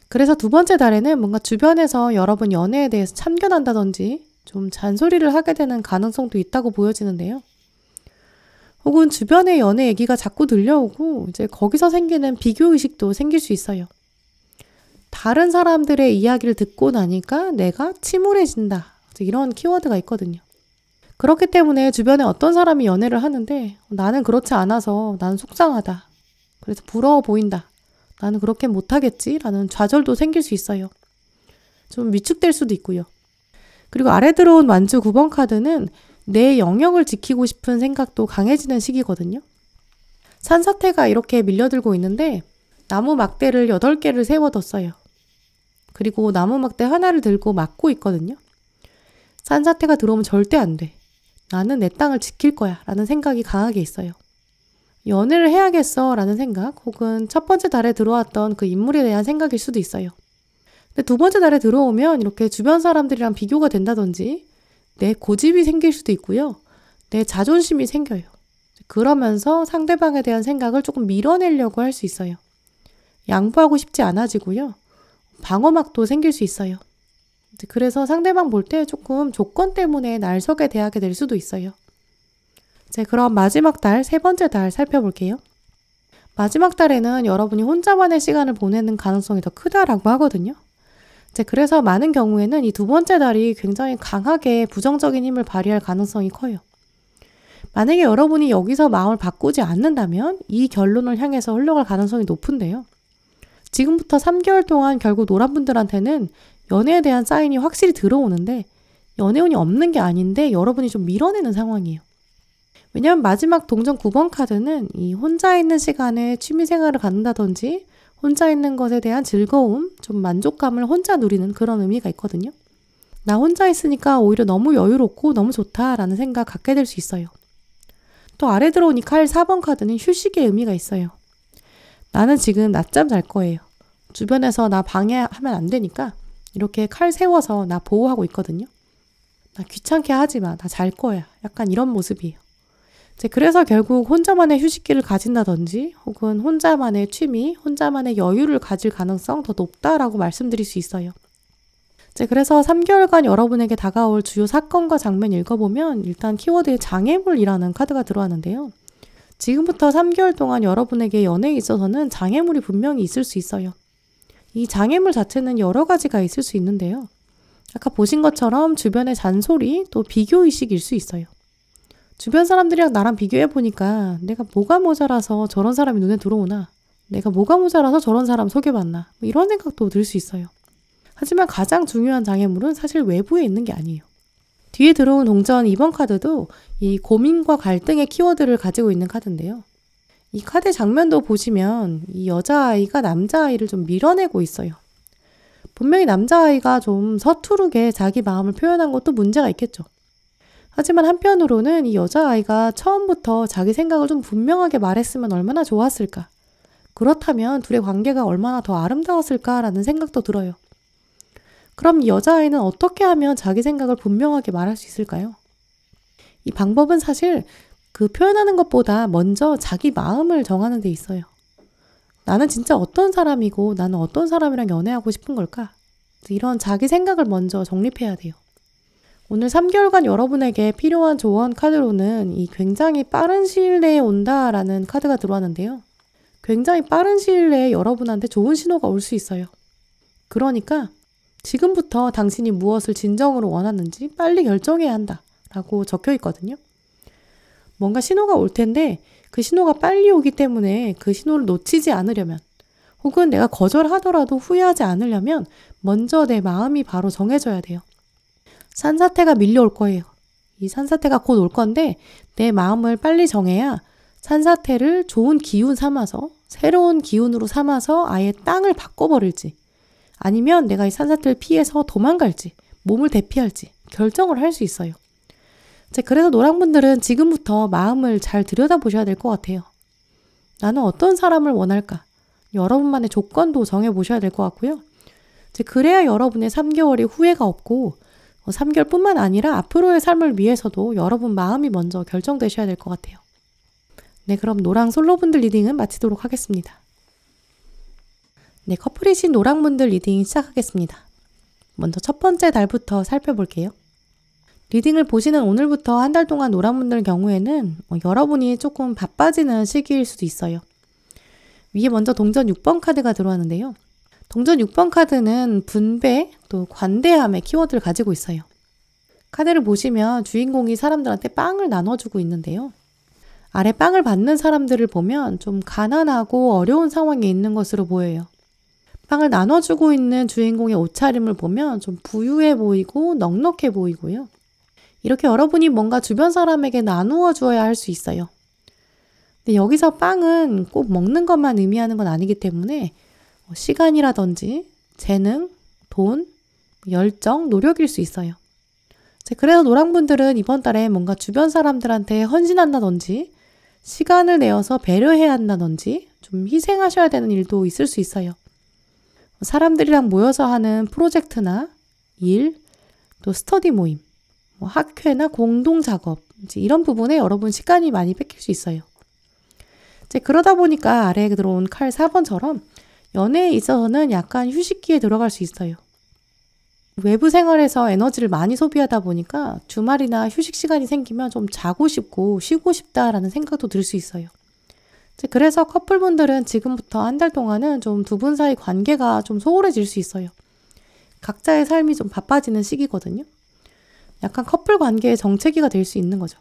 Speaker 1: 그래서 두 번째 달에는 뭔가 주변에서 여러분 연애에 대해서 참견한다든지 좀 잔소리를 하게 되는 가능성도 있다고 보여지는데요. 혹은 주변의 연애 얘기가 자꾸 들려오고 이제 거기서 생기는 비교의식도 생길 수 있어요. 다른 사람들의 이야기를 듣고 나니까 내가 침울해진다. 이런 키워드가 있거든요. 그렇기 때문에 주변에 어떤 사람이 연애를 하는데 나는 그렇지 않아서 나는 속상하다. 그래서 부러워 보인다. 나는 그렇게 못하겠지? 라는 좌절도 생길 수 있어요. 좀 위축될 수도 있고요. 그리고 아래 들어온 완주 9번 카드는 내 영역을 지키고 싶은 생각도 강해지는 시기거든요. 산사태가 이렇게 밀려들고 있는데 나무 막대를 8개를 세워뒀어요. 그리고 나무 막대 하나를 들고 막고 있거든요. 산사태가 들어오면 절대 안 돼. 나는 내 땅을 지킬 거야 라는 생각이 강하게 있어요. 연애를 해야겠어 라는 생각 혹은 첫 번째 달에 들어왔던 그 인물에 대한 생각일 수도 있어요. 근데 두 번째 달에 들어오면 이렇게 주변 사람들이랑 비교가 된다든지 내 고집이 생길 수도 있고요. 내 자존심이 생겨요. 그러면서 상대방에 대한 생각을 조금 밀어내려고 할 수 있어요. 양보하고 싶지 않아지고요. 방어막도 생길 수 있어요. 그래서 상대방 볼 때 조금 조건 때문에 날 서게 대하게 될 수도 있어요. 자, 그럼 마지막 달, 세 번째 달 살펴볼게요. 마지막 달에는 여러분이 혼자만의 시간을 보내는 가능성이 더 크다라고 하거든요. 그래서 많은 경우에는 이 두 번째 달이 굉장히 강하게 부정적인 힘을 발휘할 가능성이 커요. 만약에 여러분이 여기서 마음을 바꾸지 않는다면 이 결론을 향해서 흘러갈 가능성이 높은데요. 지금부터 3개월 동안 결국 노란 분들한테는 연애에 대한 사인이 확실히 들어오는데 연애운이 없는 게 아닌데 여러분이 좀 밀어내는 상황이에요. 왜냐하면 마지막 동전 9번 카드는 이 혼자 있는 시간에 취미생활을 갖는다든지 혼자 있는 것에 대한 즐거움, 좀 만족감을 혼자 누리는 그런 의미가 있거든요. 나 혼자 있으니까 오히려 너무 여유롭고 너무 좋다라는 생각 갖게 될 수 있어요. 또 아래 들어온 이 칼 4번 카드는 휴식의 의미가 있어요. 나는 지금 낮잠 잘 거예요. 주변에서 나 방해하면 안 되니까 이렇게 칼 세워서 나 보호하고 있거든요. 나 귀찮게 하지 마. 나 잘 거야. 약간 이런 모습이에요. 그래서 결국 혼자만의 휴식기를 가진다든지 혹은 혼자만의 취미, 혼자만의 여유를 가질 가능성 더 높다라고 말씀드릴 수 있어요. 그래서 3개월간 여러분에게 다가올 주요 사건과 장면 읽어보면 일단 키워드에 장애물이라는 카드가 들어왔는데요. 지금부터 3개월 동안 여러분에게 연애에 있어서는 장애물이 분명히 있을 수 있어요. 이 장애물 자체는 여러 가지가 있을 수 있는데요. 아까 보신 것처럼 주변의 잔소리 또 비교의식일 수 있어요. 주변 사람들이랑 나랑 비교해보니까 내가 뭐가 모자라서 저런 사람이 눈에 들어오나? 내가 뭐가 모자라서 저런 사람 소개받나? 이런 생각도 들 수 있어요. 하지만 가장 중요한 장애물은 사실 외부에 있는 게 아니에요. 뒤에 들어온 동전 2번 카드도 이 고민과 갈등의 키워드를 가지고 있는 카드인데요. 이 카드 장면도 보시면 이 여자아이가 남자아이를 좀 밀어내고 있어요. 분명히 남자아이가 좀 서투르게 자기 마음을 표현한 것도 문제가 있겠죠. 하지만 한편으로는 이 여자아이가 처음부터 자기 생각을 좀 분명하게 말했으면 얼마나 좋았을까. 그렇다면 둘의 관계가 얼마나 더 아름다웠을까라는 생각도 들어요. 그럼 이 여자아이는 어떻게 하면 자기 생각을 분명하게 말할 수 있을까요? 이 방법은 사실 그 표현하는 것보다 먼저 자기 마음을 정하는 데 있어요. 나는 진짜 어떤 사람이고 나는 어떤 사람이랑 연애하고 싶은 걸까? 이런 자기 생각을 먼저 정립해야 돼요. 오늘 3개월간 여러분에게 필요한 조언 카드로는 이 굉장히 빠른 시일 내에 온다라는 카드가 들어왔는데요. 굉장히 빠른 시일 내에 여러분한테 좋은 신호가 올 수 있어요. 그러니까 지금부터 당신이 무엇을 진정으로 원하는지 빨리 결정해야 한다라고 적혀 있거든요. 뭔가 신호가 올 텐데 그 신호가 빨리 오기 때문에 그 신호를 놓치지 않으려면 혹은 내가 거절하더라도 후회하지 않으려면 먼저 내 마음이 바로 정해져야 돼요. 산사태가 밀려올 거예요. 이 산사태가 곧 올 건데 내 마음을 빨리 정해야 산사태를 좋은 기운 삼아서 새로운 기운으로 삼아서 아예 땅을 바꿔버릴지 아니면 내가 이 산사태를 피해서 도망갈지 몸을 대피할지 결정을 할 수 있어요. 그래서 노랑분들은 지금부터 마음을 잘 들여다보셔야 될 것 같아요. 나는 어떤 사람을 원할까? 여러분만의 조건도 정해보셔야 될 것 같고요. 그래야 여러분의 3개월이 후회가 없고 3개월뿐만 아니라 앞으로의 삶을 위해서도 여러분 마음이 먼저 결정되셔야 될 것 같아요. 네, 그럼 노랑 솔로분들 리딩은 마치도록 하겠습니다. 네, 커플이신 노랑분들 리딩 시작하겠습니다. 먼저 첫 번째 달부터 살펴볼게요. 리딩을 보시는 오늘부터 한 달 동안 노랑분들 경우에는 여러분이 조금 바빠지는 시기일 수도 있어요. 위에 먼저 동전 6번 카드가 들어왔는데요. 동전 6번 카드는 분배 또 관대함의 키워드를 가지고 있어요. 카드를 보시면 주인공이 사람들한테 빵을 나눠주고 있는데요. 아래 빵을 받는 사람들을 보면 좀 가난하고 어려운 상황에 있는 것으로 보여요. 빵을 나눠주고 있는 주인공의 옷차림을 보면 좀 부유해 보이고 넉넉해 보이고요. 이렇게 여러분이 뭔가 주변 사람에게 나누어 주어야 할 수 있어요. 근데 여기서 빵은 꼭 먹는 것만 의미하는 건 아니기 때문에 시간이라든지 재능, 돈, 열정, 노력일 수 있어요. 그래서 노랑분들은 이번 달에 뭔가 주변 사람들한테 헌신한다든지 시간을 내어서 배려해야 한다든지 좀 희생하셔야 되는 일도 있을 수 있어요. 사람들이랑 모여서 하는 프로젝트나 일, 또 스터디 모임, 학회나 공동작업 이런 부분에 여러분 시간이 많이 뺏길 수 있어요. 그러다 보니까 아래에 들어온 칼 4번처럼 연애에 있어서는 약간 휴식기에 들어갈 수 있어요. 외부 생활에서 에너지를 많이 소비하다 보니까 주말이나 휴식 시간이 생기면 좀 자고 싶고 쉬고 싶다라는 생각도 들 수 있어요. 그래서 커플분들은 지금부터 한 달 동안은 좀 두 분 사이 관계가 좀 소홀해질 수 있어요. 각자의 삶이 좀 바빠지는 시기거든요. 약간 커플 관계의 정체기가 될 수 있는 거죠.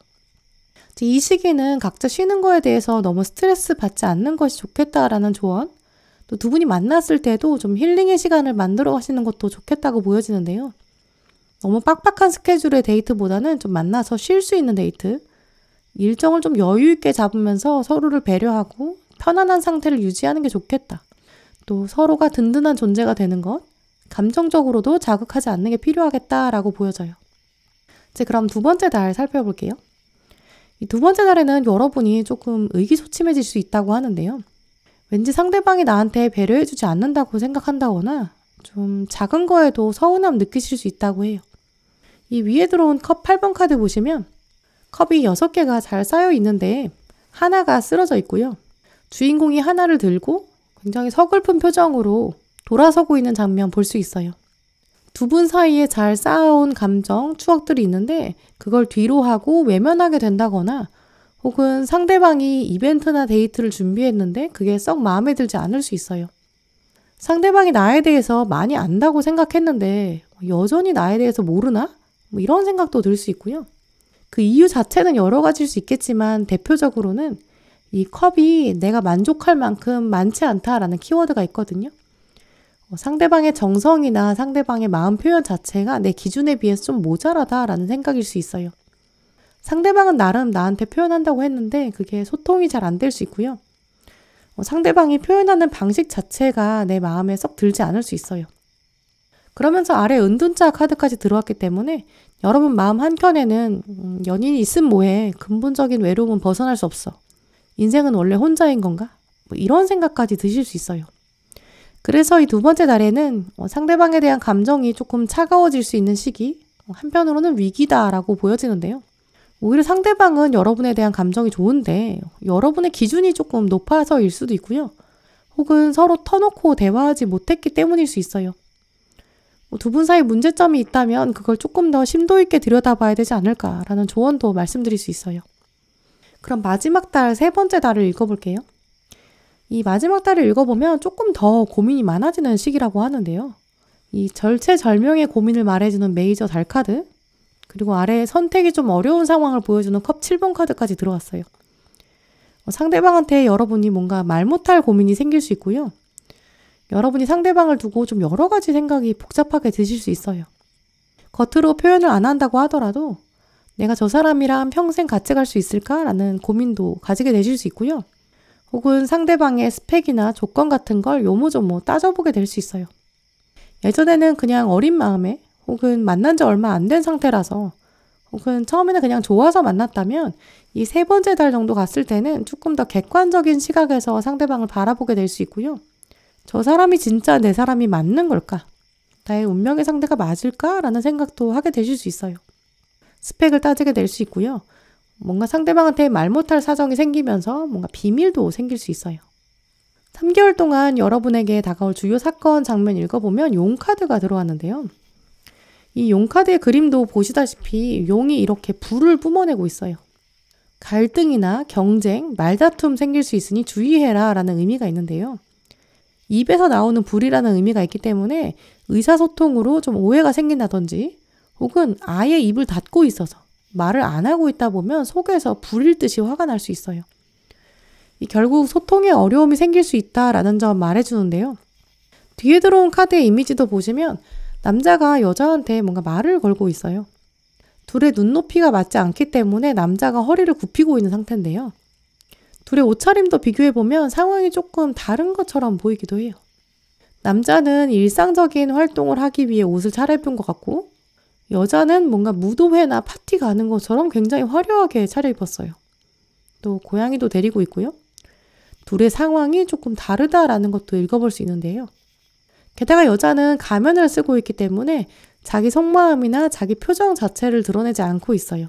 Speaker 1: 이 시기는 각자 쉬는 거에 대해서 너무 스트레스 받지 않는 것이 좋겠다라는 조언, 또 두 분이 만났을 때도 좀 힐링의 시간을 만들어 가시는 것도 좋겠다고 보여지는데요. 너무 빡빡한 스케줄의 데이트보다는 좀 만나서 쉴 수 있는 데이트, 일정을 좀 여유 있게 잡으면서 서로를 배려하고 편안한 상태를 유지하는 게 좋겠다. 또 서로가 든든한 존재가 되는 것, 감정적으로도 자극하지 않는 게 필요하겠다라고 보여져요. 이제 그럼 두 번째 달 살펴볼게요. 이 두 번째 달에는 여러분이 조금 의기소침해질 수 있다고 하는데요. 왠지 상대방이 나한테 배려해주지 않는다고 생각한다거나 좀 작은 거에도 서운함 느끼실 수 있다고 해요. 이 위에 들어온 컵 8번 카드 보시면 컵이 6개가 잘 쌓여 있는데 하나가 쓰러져 있고요. 주인공이 하나를 들고 굉장히 서글픈 표정으로 돌아서고 있는 장면 볼 수 있어요. 두 분 사이에 잘 쌓아온 감정, 추억들이 있는데 그걸 뒤로 하고 외면하게 된다거나 혹은 상대방이 이벤트나 데이트를 준비했는데 그게 썩 마음에 들지 않을 수 있어요. 상대방이 나에 대해서 많이 안다고 생각했는데 여전히 나에 대해서 모르나? 이런 생각도 들 수 있고요. 그 이유 자체는 여러 가지일 수 있겠지만 대표적으로는 이 컵이 내가 만족할 만큼 많지 않다라는 키워드가 있거든요. 상대방의 정성이나 상대방의 마음 표현 자체가 내 기준에 비해서 좀 모자라다라는 생각일 수 있어요. 상대방은 나름 나한테 표현한다고 했는데 그게 소통이 잘 안 될 수 있고요. 상대방이 표현하는 방식 자체가 내 마음에 썩 들지 않을 수 있어요. 그러면서 아래 은둔자 카드까지 들어왔기 때문에 여러분 마음 한켠에는 연인이 있음 뭐해, 근본적인 외로움은 벗어날 수 없어, 인생은 원래 혼자인 건가? 이런 생각까지 드실 수 있어요. 그래서 이 두 번째 달에는 상대방에 대한 감정이 조금 차가워질 수 있는 시기, 한편으로는 위기다라고 보여지는데요. 오히려 상대방은 여러분에 대한 감정이 좋은데 여러분의 기준이 조금 높아서일 수도 있고요. 혹은 서로 터놓고 대화하지 못했기 때문일 수 있어요. 두 분 사이 문제점이 있다면 그걸 조금 더 심도 있게 들여다봐야 되지 않을까라는 조언도 말씀드릴 수 있어요. 그럼 마지막 달, 세 번째 달을 읽어볼게요. 이 마지막 달을 읽어보면 조금 더 고민이 많아지는 시기라고 하는데요. 이 절체절명의 고민을 말해주는 메이저 달 카드, 그리고 아래에 선택이 좀 어려운 상황을 보여주는 컵 7번 카드까지 들어왔어요. 상대방한테 여러분이 뭔가 말 못할 고민이 생길 수 있고요. 여러분이 상대방을 두고 좀 여러 가지 생각이 복잡하게 드실 수 있어요. 겉으로 표현을 안 한다고 하더라도 내가 저 사람이랑 평생 같이 갈 수 있을까라는 고민도 가지게 되실 수 있고요. 혹은 상대방의 스펙이나 조건 같은 걸 요모조모 따져보게 될 수 있어요. 예전에는 그냥 어린 마음에 혹은 만난 지 얼마 안 된 상태라서 혹은 처음에는 그냥 좋아서 만났다면 이 세 번째 달 정도 갔을 때는 조금 더 객관적인 시각에서 상대방을 바라보게 될 수 있고요. 저 사람이 진짜 내 사람이 맞는 걸까? 나의 운명의 상대가 맞을까? 라는 생각도 하게 되실 수 있어요. 스펙을 따지게 될 수 있고요. 뭔가 상대방한테 말 못할 사정이 생기면서 뭔가 비밀도 생길 수 있어요. 3개월 동안 여러분에게 다가올 주요 사건 장면 읽어보면 용 카드가 들어왔는데요. 이 용 카드의 그림도 보시다시피 용이 이렇게 불을 뿜어내고 있어요. 갈등이나 경쟁, 말다툼 생길 수 있으니 주의해라 라는 의미가 있는데요. 입에서 나오는 불이라는 의미가 있기 때문에 의사소통으로 좀 오해가 생긴다든지 혹은 아예 입을 닫고 있어서 말을 안 하고 있다 보면 속에서 불일 듯이 화가 날 수 있어요. 결국 소통에 어려움이 생길 수 있다라는 점 말해주는데요. 뒤에 들어온 카드의 이미지도 보시면 남자가 여자한테 뭔가 말을 걸고 있어요. 둘의 눈높이가 맞지 않기 때문에 남자가 허리를 굽히고 있는 상태인데요. 둘의 옷차림도 비교해보면 상황이 조금 다른 것처럼 보이기도 해요. 남자는 일상적인 활동을 하기 위해 옷을 차려입은 것 같고 여자는 뭔가 무도회나 파티 가는 것처럼 굉장히 화려하게 차려입었어요. 또 고양이도 데리고 있고요. 둘의 상황이 조금 다르다라는 것도 읽어볼 수 있는데요. 게다가 여자는 가면을 쓰고 있기 때문에 자기 속마음이나 자기 표정 자체를 드러내지 않고 있어요.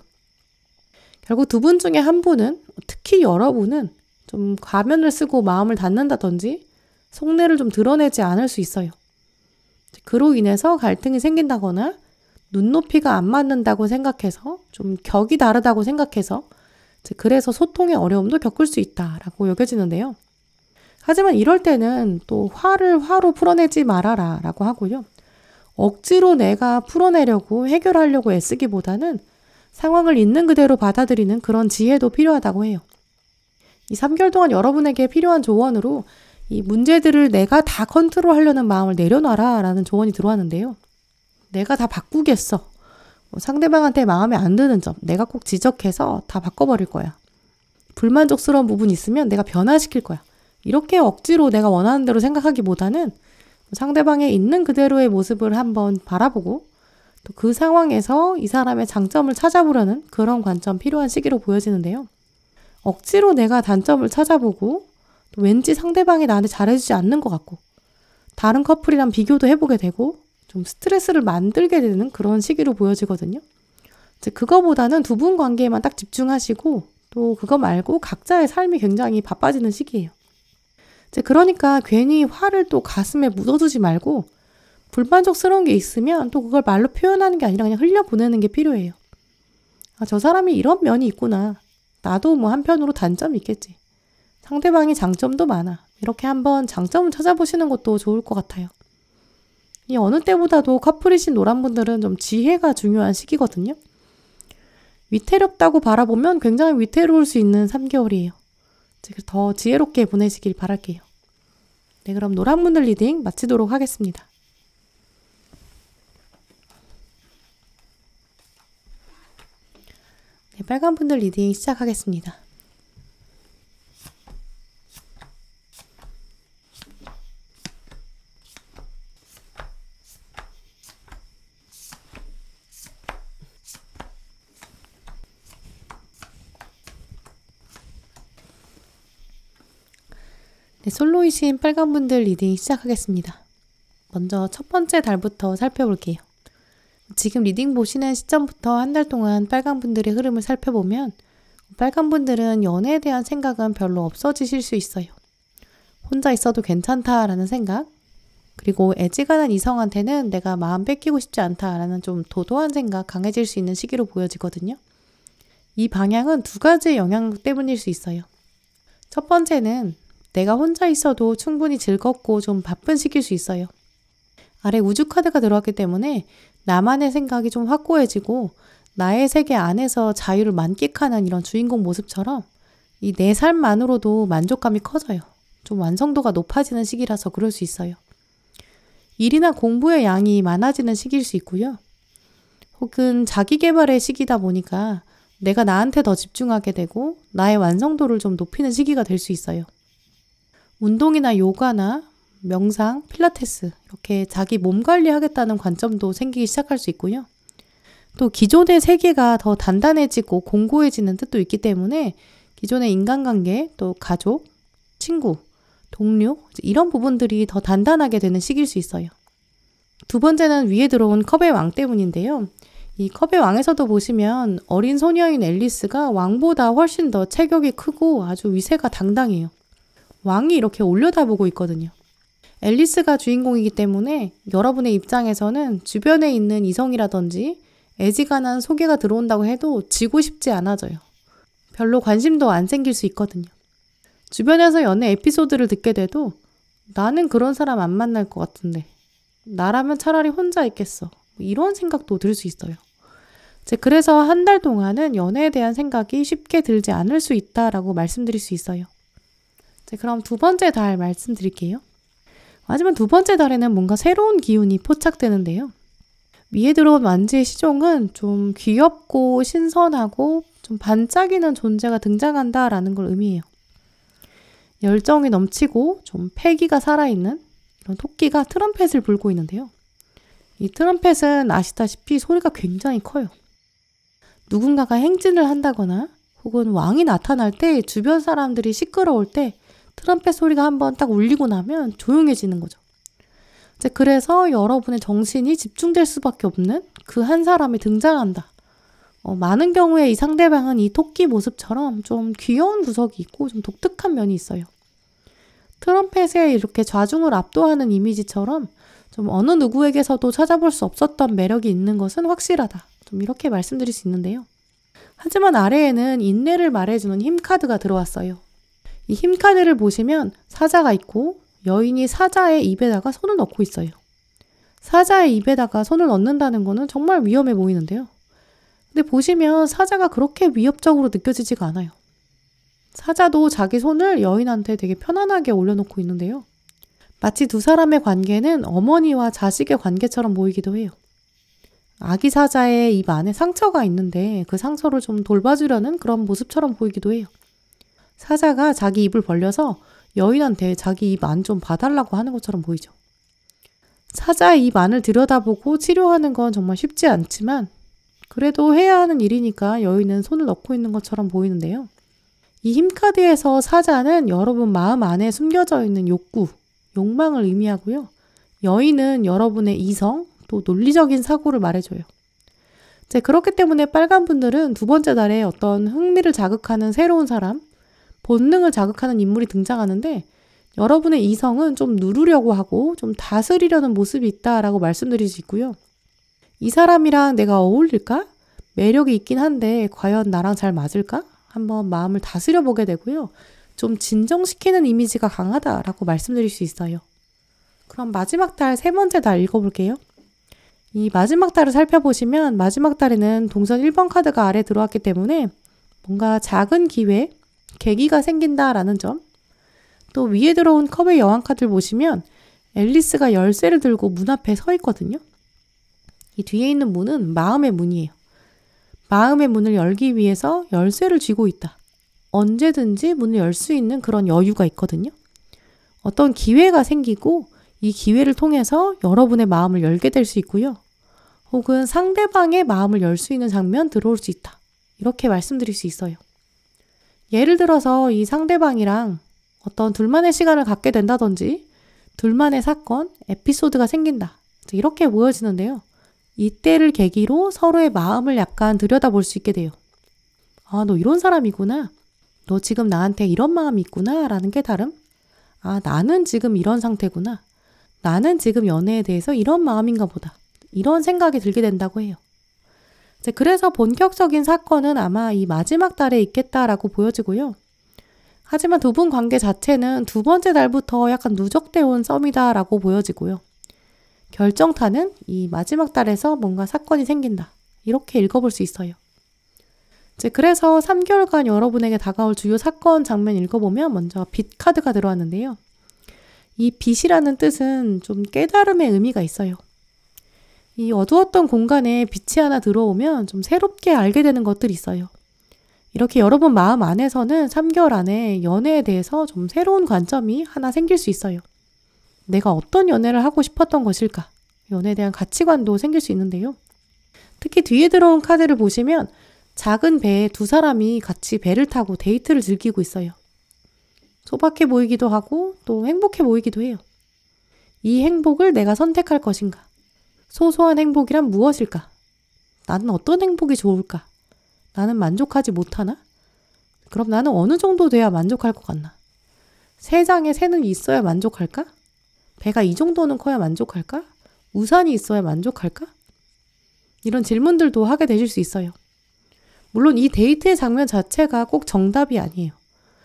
Speaker 1: 결국 두 분 중에 한 분은, 특히 여러분은 좀 가면을 쓰고 마음을 닫는다든지 속내를 좀 드러내지 않을 수 있어요. 그로 인해서 갈등이 생긴다거나 눈높이가 안 맞는다고 생각해서 좀 격이 다르다고 생각해서 그래서 소통의 어려움도 겪을 수 있다라고 여겨지는데요. 하지만 이럴 때는 또 화를 화로 풀어내지 말아라 라고 하고요. 억지로 내가 풀어내려고 해결하려고 애쓰기보다는 상황을 있는 그대로 받아들이는 그런 지혜도 필요하다고 해요. 이 3개월 동안 여러분에게 필요한 조언으로 이 문제들을 내가 다 컨트롤하려는 마음을 내려놔라 라는 조언이 들어왔는데요. 내가 다 바꾸겠어. 상대방한테 마음에 안 드는 점 내가 꼭 지적해서 다 바꿔버릴 거야. 불만족스러운 부분이 있으면 내가 변화시킬 거야. 이렇게 억지로 내가 원하는 대로 생각하기보다는 상대방의 있는 그대로의 모습을 한번 바라보고 또 그 상황에서 이 사람의 장점을 찾아보려는 그런 관점 필요한 시기로 보여지는데요. 억지로 내가 단점을 찾아보고 또 왠지 상대방이 나한테 잘해주지 않는 것 같고 다른 커플이랑 비교도 해보게 되고 좀 스트레스를 만들게 되는 그런 시기로 보여지거든요. 이제 그거보다는 두 분 관계에만 딱 집중하시고 또 그거 말고 각자의 삶이 굉장히 바빠지는 시기예요. 이제 그러니까 괜히 화를 또 가슴에 묻어두지 말고 불만족스러운 게 있으면 또 그걸 말로 표현하는 게 아니라 그냥 흘려보내는 게 필요해요. 아, 저 사람이 이런 면이 있구나. 나도 뭐 한편으로 단점이 있겠지. 상대방이 장점도 많아. 이렇게 한번 장점을 찾아보시는 것도 좋을 것 같아요. 이 어느 때보다도 커플이신 노란분들은 좀 지혜가 중요한 시기거든요. 위태롭다고 바라보면 굉장히 위태로울 수 있는 3개월이에요. 더 지혜롭게 보내시길 바랄게요. 네, 그럼 노란분들 리딩 마치도록 하겠습니다. 네, 빨간분들 리딩 시작하겠습니다. 네, 솔로이신 빨간분들 리딩 시작하겠습니다. 먼저 첫 번째 달부터 살펴볼게요. 지금 리딩 보시는 시점부터 한 달 동안 빨간분들의 흐름을 살펴보면 빨간분들은 연애에 대한 생각은 별로 없어지실 수 있어요. 혼자 있어도 괜찮다라는 생각, 그리고 애지간한 이성한테는 내가 마음 뺏기고 싶지 않다라는 좀 도도한 생각 강해질 수 있는 시기로 보여지거든요. 이 방향은 두 가지의 영향 때문일 수 있어요. 첫 번째는 내가 혼자 있어도 충분히 즐겁고 좀 바쁜 시기일 수 있어요. 아래 우주 카드가 들어왔기 때문에 나만의 생각이 좀 확고해지고 나의 세계 안에서 자유를 만끽하는 이런 주인공 모습처럼 이 내 삶만으로도 만족감이 커져요. 좀 완성도가 높아지는 시기라서 그럴 수 있어요. 일이나 공부의 양이 많아지는 시기일 수 있고요. 혹은 자기 개발의 시기다 보니까 내가 나한테 더 집중하게 되고 나의 완성도를 좀 높이는 시기가 될 수 있어요. 운동이나 요가나 명상, 필라테스 이렇게 자기 몸 관리하겠다는 관점도 생기기 시작할 수 있고요. 또 기존의 세계가 더 단단해지고 공고해지는 뜻도 있기 때문에 기존의 인간관계, 또 가족, 친구, 동료 이런 부분들이 더 단단하게 되는 시기일 수 있어요. 두 번째는 위에 들어온 컵의 왕 때문인데요. 이 컵의 왕에서도 보시면 어린 소녀인 앨리스가 왕보다 훨씬 더 체격이 크고 아주 위세가 당당해요. 왕이 이렇게 올려다보고 있거든요. 앨리스가 주인공이기 때문에 여러분의 입장에서는 주변에 있는 이성이라든지 애지간한 소개가 들어온다고 해도 지고 싶지 않아져요. 별로 관심도 안 생길 수 있거든요. 주변에서 연애 에피소드를 듣게 돼도 나는 그런 사람 안 만날 것 같은데 나라면 차라리 혼자 있겠어. 이런 생각도 들 수 있어요. 그래서 한 달 동안은 연애에 대한 생각이 쉽게 들지 않을 수 있다라고 말씀드릴 수 있어요. 그럼 두 번째 달 말씀드릴게요. 하지만 두 번째 달에는 뭔가 새로운 기운이 포착되는데요. 위에 들어온 완지의 시종은 좀 귀엽고 신선하고 좀 반짝이는 존재가 등장한다라는 걸 의미해요. 열정이 넘치고 좀 패기가 살아있는 이런 토끼가 트럼펫을 불고 있는데요. 이 트럼펫은 아시다시피 소리가 굉장히 커요. 누군가가 행진을 한다거나 혹은 왕이 나타날 때 주변 사람들이 시끄러울 때 트럼펫 소리가 한번 딱 울리고 나면 조용해지는 거죠. 그래서 여러분의 정신이 집중될 수밖에 없는 그 한 사람이 등장한다. 많은 경우에 이 상대방은 이 토끼 모습처럼 좀 귀여운 구석이 있고 좀 독특한 면이 있어요. 트럼펫에 이렇게 좌중을 압도하는 이미지처럼 좀 어느 누구에게서도 찾아볼 수 없었던 매력이 있는 것은 확실하다. 좀 이렇게 말씀드릴 수 있는데요. 하지만 아래에는 인내를 말해주는 힘 카드가 들어왔어요. 이 힘 카드를 보시면 사자가 있고 여인이 사자의 입에다가 손을 넣고 있어요. 사자의 입에다가 손을 넣는다는 거는 정말 위험해 보이는데요. 근데 보시면 사자가 그렇게 위협적으로 느껴지지가 않아요. 사자도 자기 손을 여인한테 되게 편안하게 올려놓고 있는데요. 마치 두 사람의 관계는 어머니와 자식의 관계처럼 보이기도 해요. 아기 사자의 입 안에 상처가 있는데 그 상처를 좀 돌봐주려는 그런 모습처럼 보이기도 해요. 사자가 자기 입을 벌려서 여인한테 자기 입 안 좀 봐달라고 하는 것처럼 보이죠. 사자의 입 안을 들여다보고 치료하는 건 정말 쉽지 않지만 그래도 해야 하는 일이니까 여인은 손을 넣고 있는 것처럼 보이는데요. 이 힘카드에서 사자는 여러분 마음 안에 숨겨져 있는 욕구, 욕망을 의미하고요. 여인은 여러분의 이성, 또 논리적인 사고를 말해줘요. 그렇기 때문에 빨간 분들은 두 번째 달에 어떤 흥미를 자극하는 새로운 사람, 본능을 자극하는 인물이 등장하는데 여러분의 이성은 좀 누르려고 하고 좀 다스리려는 모습이 있다라고 말씀드릴 수 있고요. 이 사람이랑 내가 어울릴까? 매력이 있긴 한데 과연 나랑 잘 맞을까? 한번 마음을 다스려 보게 되고요. 좀 진정시키는 이미지가 강하다라고 말씀드릴 수 있어요. 그럼 마지막 달, 세 번째 달 읽어볼게요. 이 마지막 달을 살펴보시면 마지막 달에는 동선 1번 카드가 아래 들어왔기 때문에 뭔가 작은 기회, 계기가 생긴다라는 점, 또 위에 들어온 컵의 여왕 카드를 보시면 앨리스가 열쇠를 들고 문 앞에 서 있거든요. 이 뒤에 있는 문은 마음의 문이에요. 마음의 문을 열기 위해서 열쇠를 쥐고 있다. 언제든지 문을 열 수 있는 그런 여유가 있거든요. 어떤 기회가 생기고 이 기회를 통해서 여러분의 마음을 열게 될 수 있고요. 혹은 상대방의 마음을 열 수 있는 장면 들어올 수 있다. 이렇게 말씀드릴 수 있어요. 예를 들어서 이 상대방이랑 어떤 둘만의 시간을 갖게 된다든지 둘만의 사건, 에피소드가 생긴다. 이렇게 보여지는데요. 이때를 계기로 서로의 마음을 약간 들여다볼 수 있게 돼요. 아, 너 이런 사람이구나. 너 지금 나한테 이런 마음이 있구나 라는 깨달음. 아, 나는 지금 이런 상태구나. 나는 지금 연애에 대해서 이런 마음인가 보다. 이런 생각이 들게 된다고 해요. 그래서 본격적인 사건은 아마 이 마지막 달에 있겠다라고 보여지고요. 하지만 두 분 관계 자체는 두 번째 달부터 약간 누적되어 온 썸이다라고 보여지고요. 결정타는 이 마지막 달에서 뭔가 사건이 생긴다. 이렇게 읽어볼 수 있어요. 그래서 3개월간 여러분에게 다가올 주요 사건 장면 읽어보면 먼저 빛 카드가 들어왔는데요. 이 빛이라는 뜻은 좀 깨달음의 의미가 있어요. 이 어두웠던 공간에 빛이 하나 들어오면 좀 새롭게 알게 되는 것들이 있어요. 이렇게 여러분 마음 안에서는 3개월 안에 연애에 대해서 좀 새로운 관점이 하나 생길 수 있어요. 내가 어떤 연애를 하고 싶었던 것일까? 연애에 대한 가치관도 생길 수 있는데요. 특히 뒤에 들어온 카드를 보시면 작은 배에 두 사람이 같이 배를 타고 데이트를 즐기고 있어요. 소박해 보이기도 하고 또 행복해 보이기도 해요. 이 행복을 내가 선택할 것인가? 소소한 행복이란 무엇일까? 나는 어떤 행복이 좋을까? 나는 만족하지 못하나? 그럼 나는 어느 정도 돼야 만족할 것 같나? 세 장의 새는 있어야 만족할까? 배가 이 정도는 커야 만족할까? 우산이 있어야 만족할까? 이런 질문들도 하게 되실 수 있어요. 물론 이 데이트의 장면 자체가 꼭 정답이 아니에요.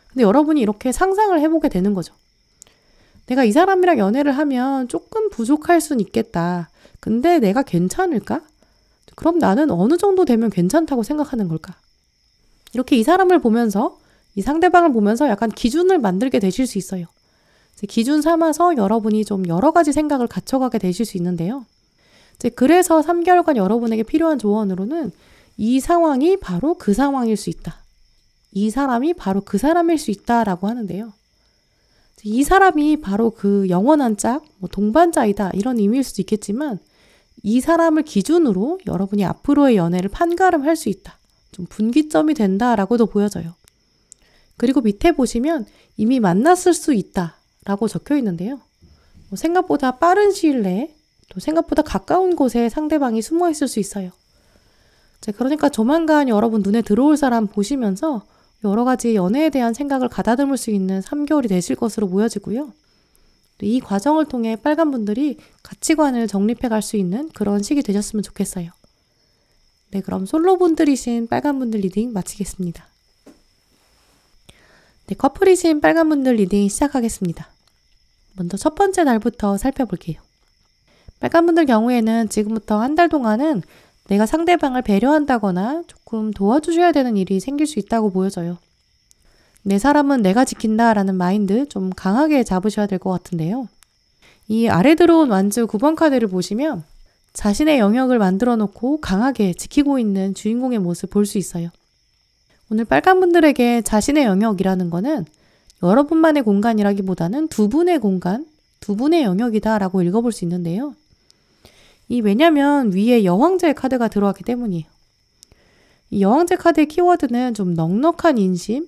Speaker 1: 근데 여러분이 이렇게 상상을 해보게 되는 거죠. 내가 이 사람이랑 연애를 하면 조금 부족할 순 있겠다. 근데 내가 괜찮을까? 그럼 나는 어느 정도 되면 괜찮다고 생각하는 걸까? 이렇게 이 사람을 보면서, 이 상대방을 보면서 약간 기준을 만들게 되실 수 있어요. 기준 삼아서 여러분이 좀 여러 가지 생각을 갖춰가게 되실 수 있는데요. 그래서 3개월간 여러분에게 필요한 조언으로는 이 상황이 바로 그 상황일 수 있다. 이 사람이 바로 그 사람일 수 있다라고 하는데요. 이 사람이 바로 그 영원한 짝, 동반자이다 이런 의미일 수도 있겠지만 이 사람을 기준으로 여러분이 앞으로의 연애를 판가름할 수 있다. 좀 분기점이 된다라고도 보여져요. 그리고 밑에 보시면 이미 만났을 수 있다라고 적혀 있는데요. 생각보다 빠른 시일 내에 또 생각보다 가까운 곳에 상대방이 숨어 있을 수 있어요. 그러니까 조만간 여러분 눈에 들어올 사람 보시면서 여러 가지 연애에 대한 생각을 가다듬을 수 있는 3개월이 되실 것으로 보여지고요. 이 과정을 통해 빨간 분들이 가치관을 정립해 갈 수 있는 그런 시기 되셨으면 좋겠어요. 네, 그럼 솔로분들이신 빨간 분들 리딩 마치겠습니다. 네, 커플이신 빨간 분들 리딩 시작하겠습니다. 먼저 첫 번째 날부터 살펴볼게요. 빨간 분들 경우에는 지금부터 한 달 동안은 내가 상대방을 배려한다거나 조금 도와주셔야 되는 일이 생길 수 있다고 보여져요. 내 사람은 내가 지킨다라는 마인드 좀 강하게 잡으셔야 될 것 같은데요. 이 아래 들어온 완주 9번 카드를 보시면 자신의 영역을 만들어 놓고 강하게 지키고 있는 주인공의 모습 볼 수 있어요. 오늘 빨간 분들에게 자신의 영역이라는 거는 여러분만의 공간이라기보다는 두 분의 공간, 두 분의 영역이다라고 읽어볼 수 있는데요. 왜냐면 위에 여왕제 카드가 들어왔기 때문이에요. 이 여왕제 카드의 키워드는 좀 넉넉한 인심,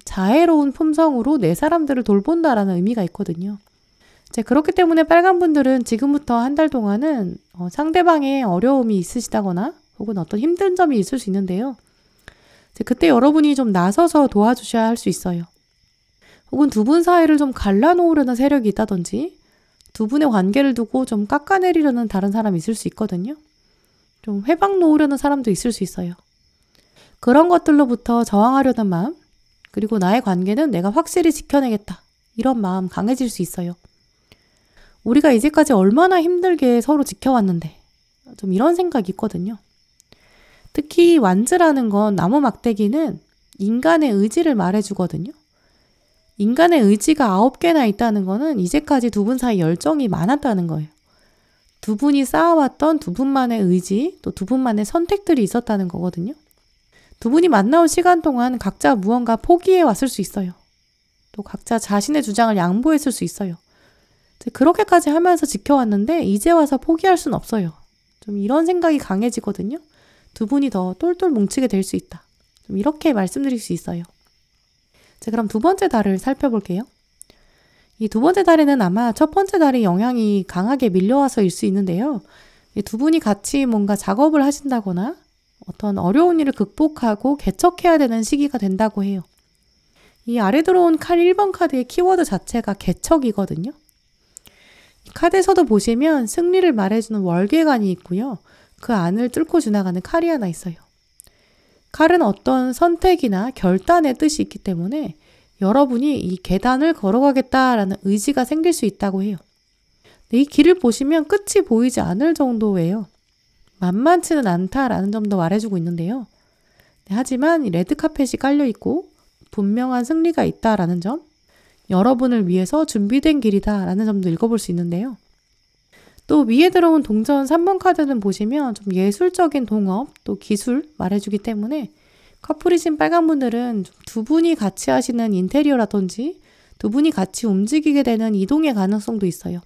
Speaker 1: 자애로운 품성으로 내 사람들을 돌본다라는 의미가 있거든요. 그렇기 때문에 빨간 분들은 지금부터 한 달 동안은 상대방의 어려움이 있으시다거나 혹은 어떤 힘든 점이 있을 수 있는데요. 그때 여러분이 좀 나서서 도와주셔야 할 수 있어요. 혹은 두 분 사이를 좀 갈라놓으려는 세력이 있다든지 두 분의 관계를 두고 좀 깎아내리려는 다른 사람이 있을 수 있거든요. 좀 회방 놓으려는 사람도 있을 수 있어요. 그런 것들로부터 저항하려는 마음, 그리고 나의 관계는 내가 확실히 지켜내겠다. 이런 마음 강해질 수 있어요. 우리가 이제까지 얼마나 힘들게 서로 지켜왔는데 좀 이런 생각이 있거든요. 특히 완즈라는 건 나무 막대기는 인간의 의지를 말해주거든요. 인간의 의지가 9개나 있다는 거는 이제까지 두 분 사이 열정이 많았다는 거예요. 두 분이 쌓아왔던 두 분만의 의지, 또 두 분만의 선택들이 있었다는 거거든요. 두 분이 만나온 시간 동안 각자 무언가 포기해 왔을 수 있어요. 또 각자 자신의 주장을 양보했을 수 있어요. 그렇게까지 하면서 지켜왔는데 이제 와서 포기할 순 없어요. 좀 이런 생각이 강해지거든요. 두 분이 더 똘똘 뭉치게 될 수 있다. 좀 이렇게 말씀드릴 수 있어요. 자, 그럼 두 번째 달을 살펴볼게요. 이 두 번째 달에는 아마 첫 번째 달의 영향이 강하게 밀려와서일 수 있는데요. 이 두 분이 같이 뭔가 작업을 하신다거나 어떤 어려운 일을 극복하고 개척해야 되는 시기가 된다고 해요. 이 아래 들어온 칼 1번 카드의 키워드 자체가 개척이거든요. 이 카드에서도 보시면 승리를 말해주는 월계관이 있고요. 그 안을 뚫고 지나가는 칼이 하나 있어요. 칼은 어떤 선택이나 결단의 뜻이 있기 때문에 여러분이 이 계단을 걸어가겠다라는 의지가 생길 수 있다고 해요. 이 길을 보시면 끝이 보이지 않을 정도예요. 만만치는 않다라는 점도 말해주고 있는데요. 하지만 레드카펫이 깔려있고 분명한 승리가 있다라는 점, 여러분을 위해서 준비된 길이다라는 점도 읽어볼 수 있는데요. 또 위에 들어온 동전 3번 카드는 보시면 좀 예술적인 동업, 또 기술 말해주기 때문에 커플이신 빨간 분들은 두 분이 같이 하시는 인테리어라든지 두 분이 같이 움직이게 되는 이동의 가능성도 있어요.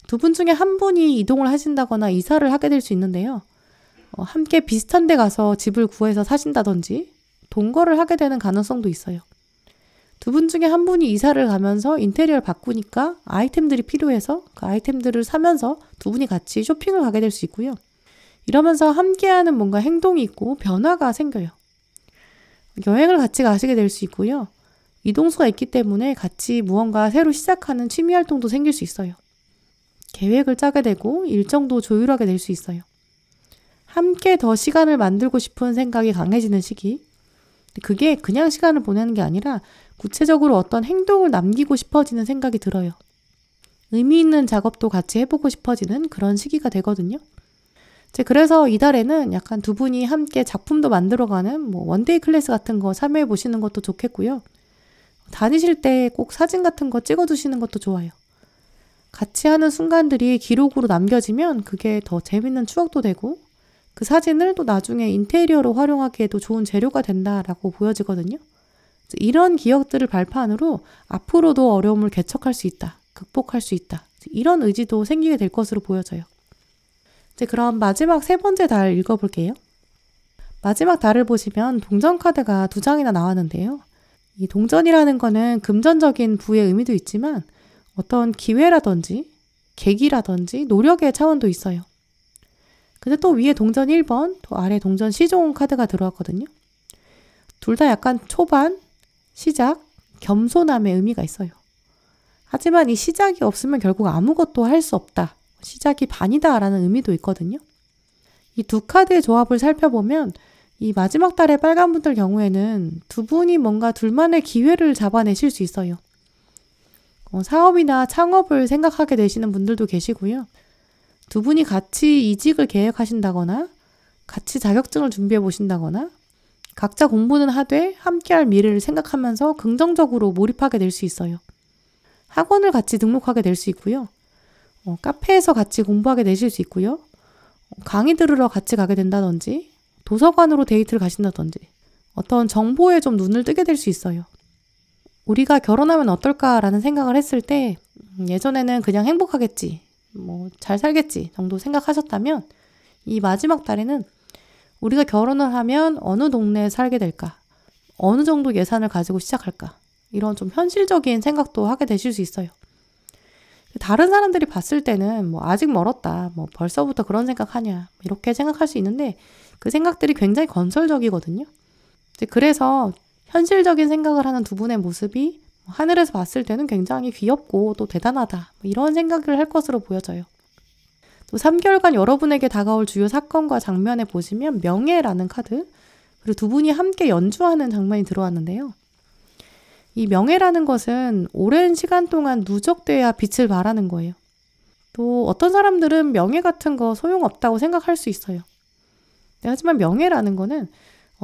Speaker 1: 두 분 중에 한 분이 이동을 하신다거나 이사를 하게 될 수 있는데요. 함께 비슷한 데 가서 집을 구해서 사신다든지 동거를 하게 되는 가능성도 있어요. 두 분 중에 한 분이 이사를 가면서 인테리어를 바꾸니까 아이템들이 필요해서 그 아이템들을 사면서 두 분이 같이 쇼핑을 가게 될 수 있고요. 이러면서 함께하는 뭔가 행동이 있고 변화가 생겨요. 여행을 같이 가시게 될 수 있고요. 이동수가 있기 때문에 같이 무언가 새로 시작하는 취미 활동도 생길 수 있어요. 계획을 짜게 되고 일정도 조율하게 될 수 있어요. 함께 더 시간을 만들고 싶은 생각이 강해지는 시기. 그게 그냥 시간을 보내는 게 아니라 구체적으로 어떤 행동을 남기고 싶어지는 생각이 들어요. 의미 있는 작업도 같이 해보고 싶어지는 그런 시기가 되거든요. 그래서 이달에는 약간 두 분이 함께 작품도 만들어가는 원데이 클래스 같은 거 참여해 보시는 것도 좋겠고요. 다니실 때 꼭 사진 같은 거 찍어두시는 것도 좋아요. 같이 하는 순간들이 기록으로 남겨지면 그게 더 재밌는 추억도 되고 그 사진을 또 나중에 인테리어로 활용하기에도 좋은 재료가 된다라고 보여지거든요. 이런 기억들을 발판으로 앞으로도 어려움을 개척할 수 있다, 극복할 수 있다, 이런 의지도 생기게 될 것으로 보여져요. 그럼 마지막 세 번째 달 읽어볼게요. 마지막 달을 보시면 동전 카드가 2장이나 나왔는데요. 이 동전이라는 거는 금전적인 부의 의미도 있지만 어떤 기회라든지 계기라든지 노력의 차원도 있어요. 근데 또 위에 동전 1번, 또 아래 동전 시종 카드가 들어왔거든요. 둘 다 약간 초반, 시작, 겸손함의 의미가 있어요. 하지만 이 시작이 없으면 결국 아무것도 할 수 없다. 시작이 반이다 라는 의미도 있거든요. 이 두 카드의 조합을 살펴보면 이 마지막 달의 빨간 분들 경우에는 두 분이 뭔가 둘만의 기회를 잡아내실 수 있어요. 사업이나 창업을 생각하게 되시는 분들도 계시고요. 두 분이 같이 이직을 계획하신다거나 같이 자격증을 준비해 보신다거나 각자 공부는 하되 함께할 미래를 생각하면서 긍정적으로 몰입하게 될 수 있어요. 학원을 같이 등록하게 될 수 있고요. 카페에서 같이 공부하게 되실 수 있고요. 강의 들으러 같이 가게 된다든지 도서관으로 데이트를 가신다든지 어떤 정보에 좀 눈을 뜨게 될 수 있어요. 우리가 결혼하면 어떨까라는 생각을 했을 때 예전에는 그냥 행복하겠지, 잘 살겠지 정도 생각하셨다면 이 마지막 달에는 우리가 결혼을 하면 어느 동네에 살게 될까? 어느 정도 예산을 가지고 시작할까? 이런 좀 현실적인 생각도 하게 되실 수 있어요. 다른 사람들이 봤을 때는 아직 멀었다, 벌써부터 그런 생각하냐 이렇게 생각할 수 있는데 그 생각들이 굉장히 건설적이거든요. 그래서 현실적인 생각을 하는 두 분의 모습이 하늘에서 봤을 때는 굉장히 귀엽고 또 대단하다 이런 생각을 할 것으로 보여져요. 또 3개월간 여러분에게 다가올 주요 사건과 장면에 보시면 명예라는 카드, 그리고 두 분이 함께 연주하는 장면이 들어왔는데요. 이 명예라는 것은 오랜 시간 동안 누적돼야 빛을 발하는 거예요. 또 어떤 사람들은 명예 같은 거 소용없다고 생각할 수 있어요. 하지만 명예라는 거는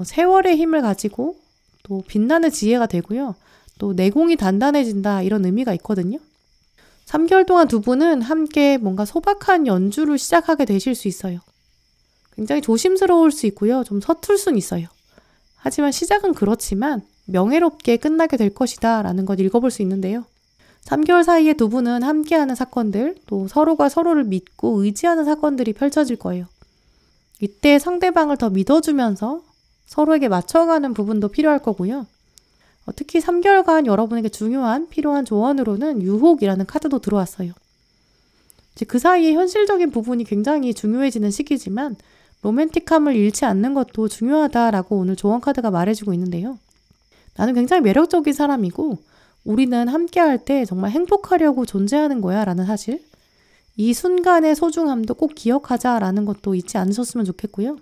Speaker 1: 세월의 힘을 가지고 또 빛나는 지혜가 되고요. 또 내공이 단단해진다 이런 의미가 있거든요. 3개월 동안 두 분은 함께 뭔가 소박한 연주를 시작하게 되실 수 있어요. 굉장히 조심스러울 수 있고요. 좀 서툴 수는 있어요. 하지만 시작은 그렇지만 명예롭게 끝나게 될 것이다 라는 것 읽어볼 수 있는데요. 3개월 사이에 두 분은 함께하는 사건들, 또 서로가 서로를 믿고 의지하는 사건들이 펼쳐질 거예요. 이때 상대방을 더 믿어주면서 서로에게 맞춰가는 부분도 필요할 거고요. 특히 3개월간 여러분에게 필요한 조언으로는 유혹이라는 카드도 들어왔어요. 이제 그 사이에 현실적인 부분이 굉장히 중요해지는 시기지만 로맨틱함을 잃지 않는 것도 중요하다라고 오늘 조언 카드가 말해주고 있는데요. 나는 굉장히 매력적인 사람이고 우리는 함께할 때 정말 행복하려고 존재하는 거야 라는 사실, 이 순간의 소중함도 꼭 기억하자라는 것도 잊지 않으셨으면 좋겠고요.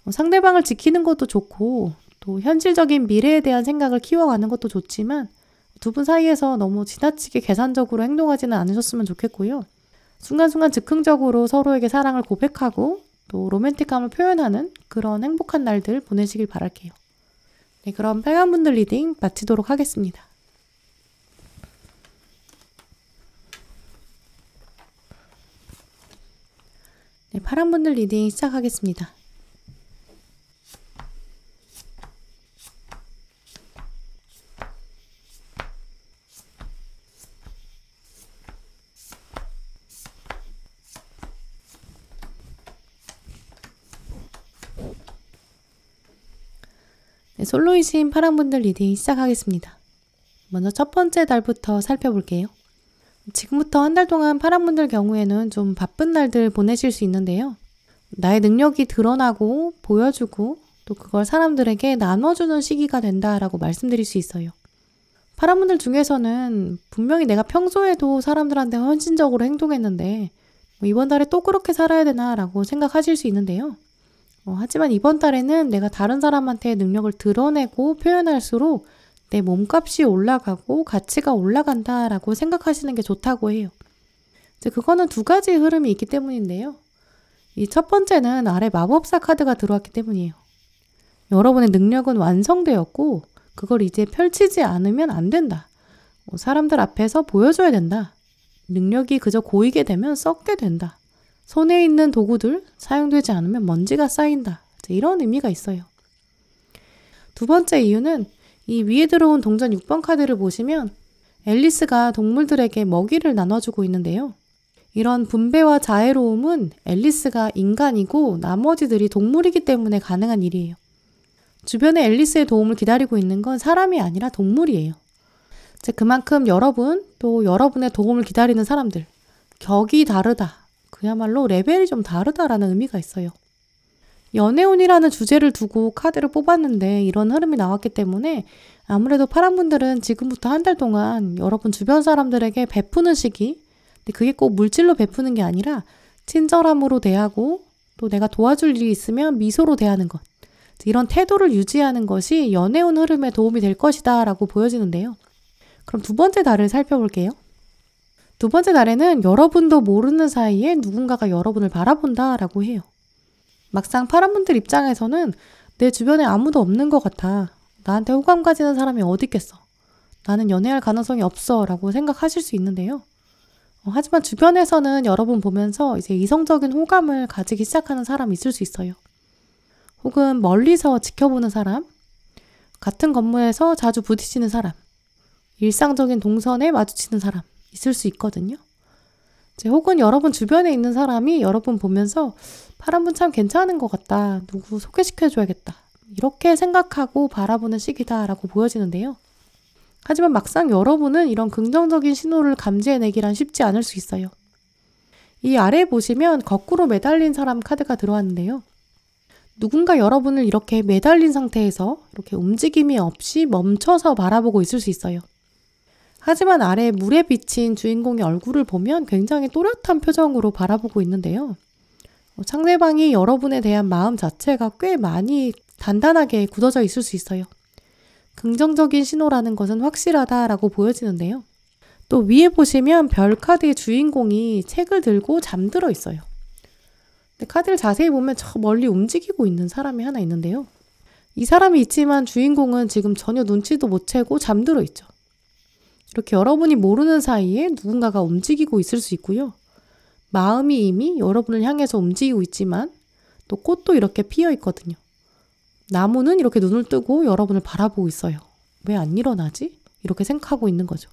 Speaker 1: 상대방을 지키는 것도 좋고 또 현실적인 미래에 대한 생각을 키워가는 것도 좋지만 두 분 사이에서 너무 지나치게 계산적으로 행동하지는 않으셨으면 좋겠고요. 순간순간 즉흥적으로 서로에게 사랑을 고백하고 또 로맨틱함을 표현하는 그런 행복한 날들 보내시길 바랄게요. 네, 그럼 빨간 분들 리딩 마치도록 하겠습니다. 네, 파란 분들 리딩 시작하겠습니다. 네, 솔로이신 파란분들 리딩 시작하겠습니다. 먼저 첫 번째 달부터 살펴볼게요. 지금부터 한 달 동안 파란분들 경우에는 좀 바쁜 날들 보내실 수 있는데요. 나의 능력이 드러나고 보여주고 또 그걸 사람들에게 나눠주는 시기가 된다라고 말씀드릴 수 있어요. 파란분들 중에서는 분명히 내가 평소에도 사람들한테 헌신적으로 행동했는데 이번 달에 또 그렇게 살아야 되나 라고 생각하실 수 있는데요. 하지만 이번 달에는 내가 다른 사람한테 능력을 드러내고 표현할수록 내 몸값이 올라가고 가치가 올라간다라고 생각하시는 게 좋다고 해요. 이제 그거는 두 가지 흐름이 있기 때문인데요. 이 첫 번째는 아래 마법사 카드가 들어왔기 때문이에요. 여러분의 능력은 완성되었고 그걸 이제 펼치지 않으면 안 된다. 사람들 앞에서 보여줘야 된다. 능력이 그저 고이게 되면 썩게 된다. 손에 있는 도구들 사용되지 않으면 먼지가 쌓인다. 이런 의미가 있어요. 두 번째 이유는 이 위에 들어온 동전 6번 카드를 보시면 앨리스가 동물들에게 먹이를 나눠주고 있는데요. 이런 분배와 자애로움은 앨리스가 인간이고 나머지들이 동물이기 때문에 가능한 일이에요. 주변에 앨리스의 도움을 기다리고 있는 건 사람이 아니라 동물이에요. 그만큼 여러분 또 여러분의 도움을 기다리는 사람들, 격이 다르다. 그야말로 레벨이 좀 다르다라는 의미가 있어요. 연애운이라는 주제를 두고 카드를 뽑았는데 이런 흐름이 나왔기 때문에 아무래도 파란 분들은 지금부터 한 달 동안 여러분 주변 사람들에게 베푸는 시기, 근데 그게 꼭 물질로 베푸는 게 아니라 친절함으로 대하고 또 내가 도와줄 일이 있으면 미소로 대하는 것, 이런 태도를 유지하는 것이 연애운 흐름에 도움이 될 것이다 라고 보여지는데요. 그럼 두 번째 달을 살펴볼게요. 두 번째 달에는 여러분도 모르는 사이에 누군가가 여러분을 바라본다 라고 해요. 막상 파란분들 입장에서는 내 주변에 아무도 없는 것 같아. 나한테 호감 가지는 사람이 어디 있겠어. 나는 연애할 가능성이 없어 라고 생각하실 수 있는데요. 하지만 주변에서는 여러분 보면서 이제 이성적인 호감을 가지기 시작하는 사람이 있을 수 있어요. 혹은 멀리서 지켜보는 사람, 같은 건물에서 자주 부딪히는 사람, 일상적인 동선에 마주치는 사람 있을 수 있거든요. 혹은 여러분 주변에 있는 사람이 여러분 보면서 파란분 참 괜찮은 것 같다. 누구 소개시켜줘야겠다. 이렇게 생각하고 바라보는 시기다라고 보여지는데요. 하지만 막상 여러분은 이런 긍정적인 신호를 감지해내기란 쉽지 않을 수 있어요. 이 아래에 보시면 거꾸로 매달린 사람 카드가 들어왔는데요. 누군가 여러분을 이렇게 매달린 상태에서 이렇게 움직임이 없이 멈춰서 바라보고 있을 수 있어요. 하지만 아래 물에 비친 주인공의 얼굴을 보면 굉장히 또렷한 표정으로 바라보고 있는데요. 상대방이 여러분에 대한 마음 자체가 꽤 많이 단단하게 굳어져 있을 수 있어요. 긍정적인 신호라는 것은 확실하다라고 보여지는데요. 또 위에 보시면 별 카드의 주인공이 책을 들고 잠들어 있어요. 근데 카드를 자세히 보면 저 멀리 움직이고 있는 사람이 하나 있는데요. 이 사람이 있지만 주인공은 지금 전혀 눈치도 못 채고 잠들어 있죠. 이렇게 여러분이 모르는 사이에 누군가가 움직이고 있을 수 있고요. 마음이 이미 여러분을 향해서 움직이고 있지만 또 꽃도 이렇게 피어 있거든요. 나무는 이렇게 눈을 뜨고 여러분을 바라보고 있어요. 왜 안 일어나지? 이렇게 생각하고 있는 거죠.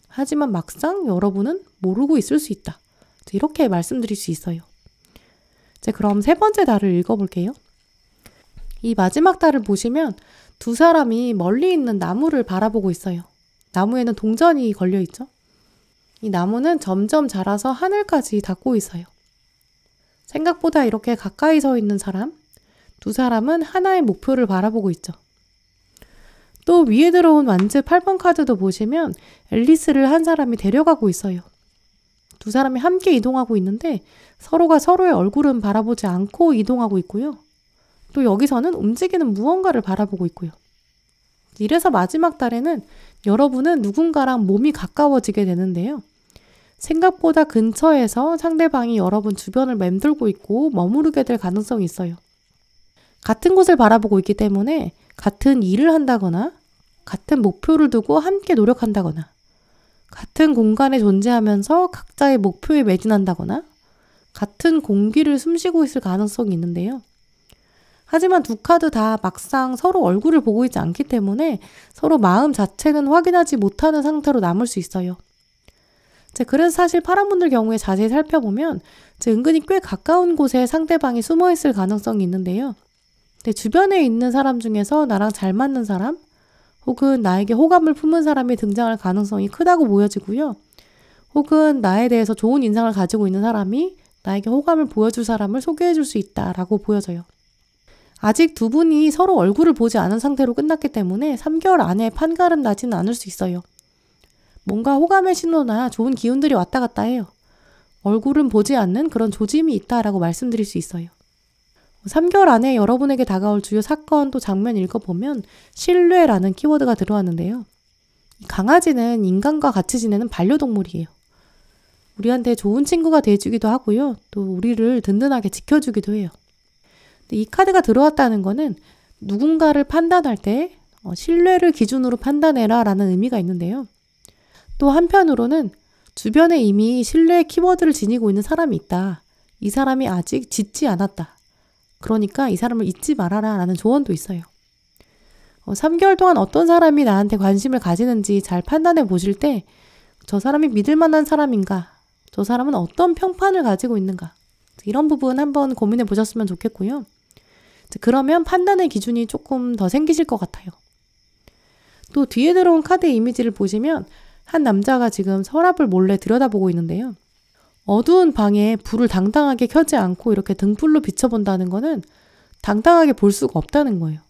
Speaker 1: 하지만 막상 여러분은 모르고 있을 수 있다. 이렇게 말씀드릴 수 있어요. 그럼 세 번째 달을 읽어볼게요. 이 마지막 달을 보시면 두 사람이 멀리 있는 나무를 바라보고 있어요. 나무에는 동전이 걸려있죠. 이 나무는 점점 자라서 하늘까지 닿고 있어요. 생각보다 이렇게 가까이 서 있는 사람, 두 사람은 하나의 목표를 바라보고 있죠. 또 위에 들어온 완즈 8번 카드도 보시면 앨리스를 한 사람이 데려가고 있어요. 두 사람이 함께 이동하고 있는데 서로가 서로의 얼굴은 바라보지 않고 이동하고 있고요. 또 여기서는 움직이는 무언가를 바라보고 있고요. 이래서 마지막 달에는 여러분은 누군가랑 몸이 가까워지게 되는데요. 생각보다 근처에서 상대방이 여러분 주변을 맴돌고 있고 머무르게 될 가능성이 있어요. 같은 곳을 바라보고 있기 때문에 같은 일을 한다거나 같은 목표를 두고 함께 노력한다거나 같은 공간에 존재하면서 각자의 목표에 매진한다거나 같은 공기를 숨쉬고 있을 가능성이 있는데요. 하지만 두 카드 다 막상 서로 얼굴을 보고 있지 않기 때문에 서로 마음 자체는 확인하지 못하는 상태로 남을 수 있어요. 그래서 사실 파란 분들 경우에 자세히 살펴보면 은근히 꽤 가까운 곳에 상대방이 숨어 있을 가능성이 있는데요. 주변에 있는 사람 중에서 나랑 잘 맞는 사람 혹은 나에게 호감을 품은 사람이 등장할 가능성이 크다고 보여지고요. 혹은 나에 대해서 좋은 인상을 가지고 있는 사람이 나에게 호감을 보여줄 사람을 소개해 줄 수 있다라고 보여져요. 아직 두 분이 서로 얼굴을 보지 않은 상태로 끝났기 때문에 3개월 안에 판가름 나지는 않을 수 있어요. 뭔가 호감의 신호나 좋은 기운들이 왔다 갔다 해요. 얼굴은 보지 않는 그런 조짐이 있다라고 말씀드릴 수 있어요. 3개월 안에 여러분에게 다가올 주요 사건 또 장면 읽어보면 신뢰라는 키워드가 들어왔는데요. 강아지는 인간과 같이 지내는 반려동물이에요. 우리한테 좋은 친구가 돼주기도 하고요. 또 우리를 든든하게 지켜주기도 해요. 이 카드가 들어왔다는 거는 누군가를 판단할 때 신뢰를 기준으로 판단해라 라는 의미가 있는데요. 또 한편으로는 주변에 이미 신뢰의 키워드를 지니고 있는 사람이 있다. 이 사람이 아직 짓지 않았다. 그러니까 이 사람을 잊지 말아라 라는 조언도 있어요. 3개월 동안 어떤 사람이 나한테 관심을 가지는지 잘 판단해 보실 때 저 사람이 믿을 만한 사람인가? 저 사람은 어떤 평판을 가지고 있는가? 이런 부분 한번 고민해 보셨으면 좋겠고요. 그러면 판단의 기준이 조금 더 생기실 것 같아요. 또 뒤에 들어온 카드 이미지를 보시면 한 남자가 지금 서랍을 몰래 들여다보고 있는데요. 어두운 방에 불을 당당하게 켜지 않고 이렇게 등불로 비춰본다는 거는 당당하게 볼 수가 없다는 거예요.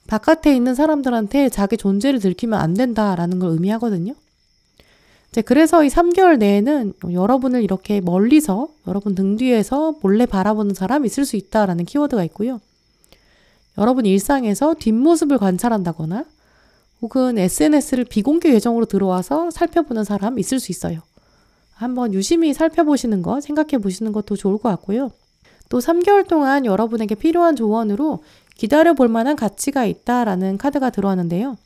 Speaker 1: 바깥에 있는 사람들한테 자기 존재를 들키면 안 된다라는 걸 의미하거든요. 그래서 이 3개월 내에는 여러분을 이렇게 멀리서 여러분 등 뒤에서 몰래 바라보는 사람이 있을 수 있다라는 키워드가 있고요. 여러분 일상에서 뒷모습을 관찰한다거나 혹은 SNS를 비공개 계정으로 들어와서 살펴보는 사람 있을 수 있어요. 한번 유심히 살펴보시는 거, 생각해 보시는 것도 좋을 것 같고요. 또 3개월 동안 여러분에게 필요한 조언으로 기다려볼 만한 가치가 있다라는 카드가 들어왔는데요.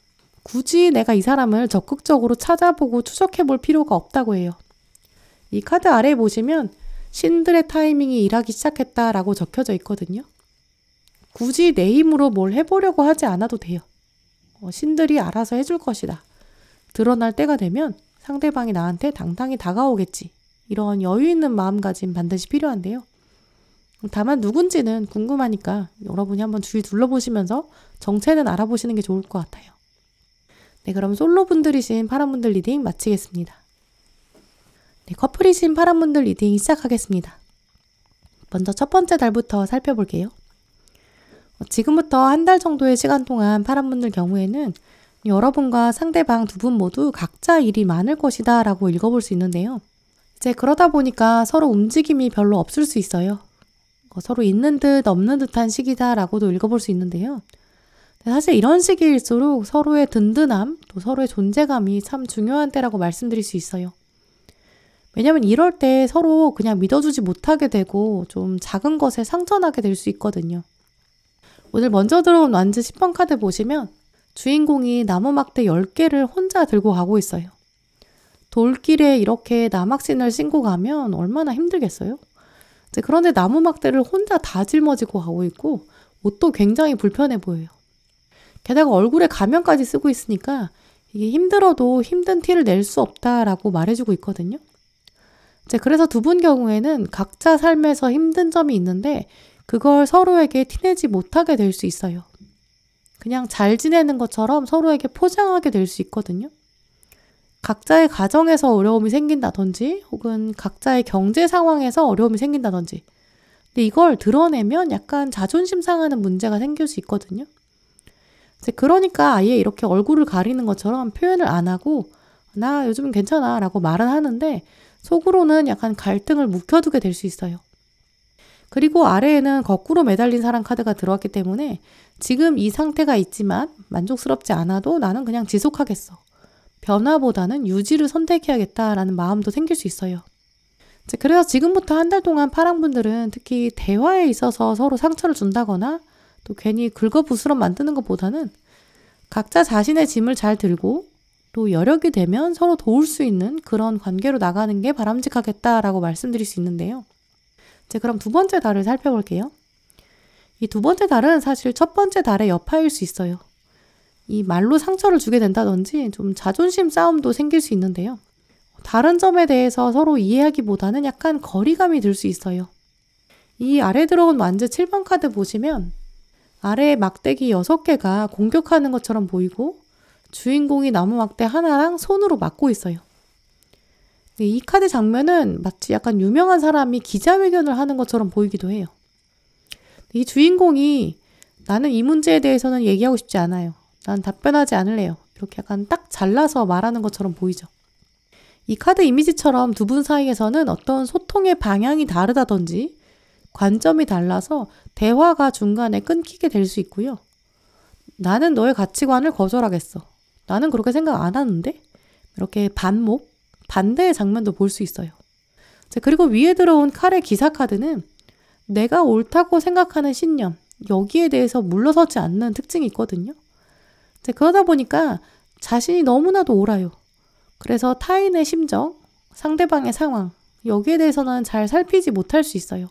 Speaker 1: 굳이 내가 이 사람을 적극적으로 찾아보고 추적해 볼 필요가 없다고 해요. 이 카드 아래에 보시면 신들의 타이밍이 일하기 시작했다라고 적혀져 있거든요. 굳이 내 힘으로 뭘 해보려고 하지 않아도 돼요. 신들이 알아서 해줄 것이다. 드러날 때가 되면 상대방이 나한테 당당히 다가오겠지. 이런 여유 있는 마음가짐 반드시 필요한데요. 다만 누군지는 궁금하니까 여러분이 한번 주위 둘러보시면서 정체는 알아보시는 게 좋을 것 같아요. 네, 그럼 솔로분들이신 파란분들 리딩 마치겠습니다. 네, 커플이신 파란분들 리딩 시작하겠습니다. 먼저 첫 번째 달부터 살펴볼게요. 지금부터 한 달 정도의 시간 동안 파란분들 경우에는 여러분과 상대방 두 분 모두 각자 일이 많을 것이다 라고 읽어볼 수 있는데요. 그러다 보니까 서로 움직임이 별로 없을 수 있어요. 서로 있는 듯 없는 듯한 시기다 라고도 읽어볼 수 있는데요. 사실 이런 시기일수록 서로의 든든함, 또 서로의 존재감이 참 중요한 때라고 말씀드릴 수 있어요. 왜냐면 이럴 때 서로 그냥 믿어주지 못하게 되고 좀 작은 것에 상처나게 될 수 있거든요. 오늘 먼저 들어온 완즈 10번 카드 보시면 주인공이 나무 막대 10개를 혼자 들고 가고 있어요. 돌길에 이렇게 나막신을 신고 가면 얼마나 힘들겠어요? 그런데 나무 막대를 혼자 다 짊어지고 가고 있고 옷도 굉장히 불편해 보여요. 게다가 얼굴에 가면까지 쓰고 있으니까 이게 힘들어도 힘든 티를 낼 수 없다라고 말해주고 있거든요. 그래서 두 분 경우에는 각자 삶에서 힘든 점이 있는데 그걸 서로에게 티내지 못하게 될 수 있어요. 그냥 잘 지내는 것처럼 서로에게 포장하게 될 수 있거든요. 각자의 가정에서 어려움이 생긴다든지 혹은 각자의 경제 상황에서 어려움이 생긴다든지 근데 이걸 드러내면 약간 자존심 상하는 문제가 생길 수 있거든요. 그러니까 아예 이렇게 얼굴을 가리는 것처럼 표현을 안 하고 나 요즘은 괜찮아 라고 말은 하는데 속으로는 약간 갈등을 묵혀두게 될 수 있어요. 그리고 아래에는 거꾸로 매달린 사랑 카드가 들어왔기 때문에 지금 이 상태가 있지만 만족스럽지 않아도 나는 그냥 지속하겠어. 변화보다는 유지를 선택해야겠다라는 마음도 생길 수 있어요. 그래서 지금부터 한 달 동안 파랑분들은 특히 대화에 있어서 서로 상처를 준다거나 또 괜히 긁어부스럼 만드는 것보다는 각자 자신의 짐을 잘 들고 또 여력이 되면 서로 도울 수 있는 그런 관계로 나가는 게 바람직하겠다라고 말씀드릴 수 있는데요. 그럼 두 번째 달을 살펴볼게요. 이 두 번째 달은 사실 첫 번째 달의 여파일 수 있어요. 이 말로 상처를 주게 된다든지 좀 자존심 싸움도 생길 수 있는데요. 다른 점에 대해서 서로 이해하기보다는 약간 거리감이 들 수 있어요. 이 아래 들어온 완즈 7번 카드 보시면 아래에 막대기 6개가 공격하는 것처럼 보이고 주인공이 나무 막대 하나랑 손으로 막고 있어요. 이 카드 장면은 마치 약간 유명한 사람이 기자회견을 하는 것처럼 보이기도 해요. 이 주인공이 나는 이 문제에 대해서는 얘기하고 싶지 않아요. 난 답변하지 않을래요. 이렇게 약간 딱 잘라서 말하는 것처럼 보이죠. 이 카드 이미지처럼 두 분 사이에서는 어떤 소통의 방향이 다르다든지 관점이 달라서 대화가 중간에 끊기게 될 수 있고요. 나는 너의 가치관을 거절하겠어. 나는 그렇게 생각 안 하는데? 이렇게 반대의 장면도 볼 수 있어요. 그리고 위에 들어온 칼의 기사 카드는 내가 옳다고 생각하는 신념, 여기에 대해서 물러서지 않는 특징이 있거든요. 그러다 보니까 자신이 너무나도 옳아요. 그래서 타인의 심정, 상대방의 상황, 여기에 대해서는 잘 살피지 못할 수 있어요.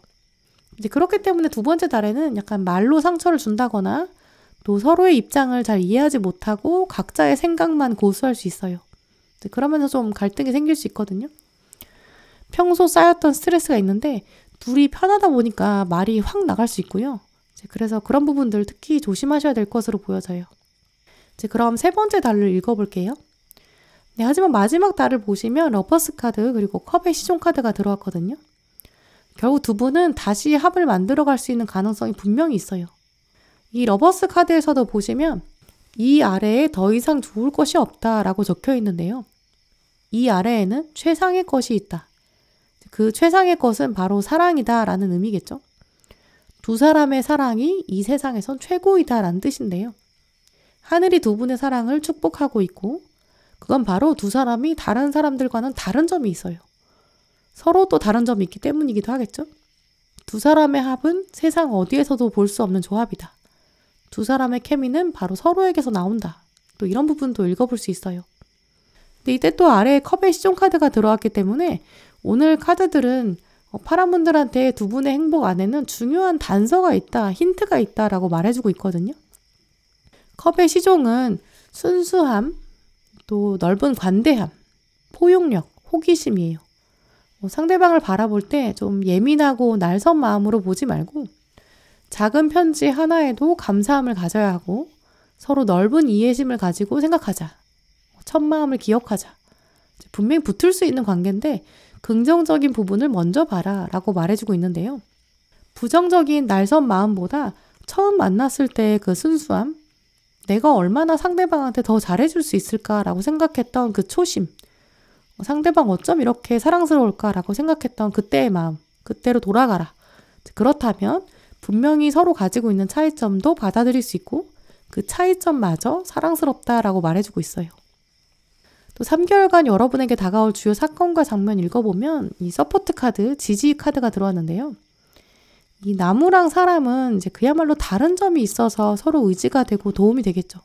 Speaker 1: 그렇기 때문에 두 번째 달에는 약간 말로 상처를 준다거나 또 서로의 입장을 잘 이해하지 못하고 각자의 생각만 고수할 수 있어요. 그러면서 좀 갈등이 생길 수 있거든요. 평소 쌓였던 스트레스가 있는데 둘이 편하다 보니까 말이 확 나갈 수 있고요. 그래서 그런 부분들 특히 조심하셔야 될 것으로 보여져요. 그럼 세 번째 달을 읽어볼게요. 네, 하지만 마지막 달을 보시면 러버스 카드 그리고 컵의 시종 카드가 들어왔거든요. 결국 두 분은 다시 합을 만들어갈 수 있는 가능성이 분명히 있어요. 이 러버스 카드에서도 보시면 이 아래에 더 이상 좋을 것이 없다라고 적혀 있는데요. 이 아래에는 최상의 것이 있다. 그 최상의 것은 바로 사랑이다라는 의미겠죠. 두 사람의 사랑이 이 세상에선 최고이다라는 뜻인데요. 하늘이 두 분의 사랑을 축복하고 있고 그건 바로 두 사람이 다른 사람들과는 다른 점이 있어요. 서로 또 다른 점이 있기 때문이기도 하겠죠. 두 사람의 합은 세상 어디에서도 볼 수 없는 조합이다. 두 사람의 케미는 바로 서로에게서 나온다. 또 이런 부분도 읽어볼 수 있어요. 근데 이때 또 아래에 컵의 시종 카드가 들어왔기 때문에 오늘 카드들은 파란 분들한테 두 분의 행복 안에는 중요한 단서가 있다, 힌트가 있다라고 말해주고 있거든요. 컵의 시종은 순수함, 또 넓은 관대함, 포용력, 호기심이에요. 상대방을 바라볼 때 좀 예민하고 날선 마음으로 보지 말고 작은 편지 하나에도 감사함을 가져야 하고 서로 넓은 이해심을 가지고 생각하자. 첫 마음을 기억하자. 분명히 붙을 수 있는 관계인데 긍정적인 부분을 먼저 봐라 라고 말해주고 있는데요. 부정적인 날선 마음보다 처음 만났을 때 그 순수함, 내가 얼마나 상대방한테 더 잘해줄 수 있을까라고 생각했던 그 초심, 상대방 어쩜 이렇게 사랑스러울까라고 생각했던 그때의 마음, 그때로 돌아가라. 그렇다면 분명히 서로 가지고 있는 차이점도 받아들일 수 있고 그 차이점마저 사랑스럽다라고 말해주고 있어요. 또 3개월간 여러분에게 다가올 주요 사건과 장면 읽어보면 이 서포트 카드, 지지 카드가 들어왔는데요. 이 나무랑 사람은 이제 그야말로 다른 점이 있어서 서로 의지가 되고 도움이 되겠죠.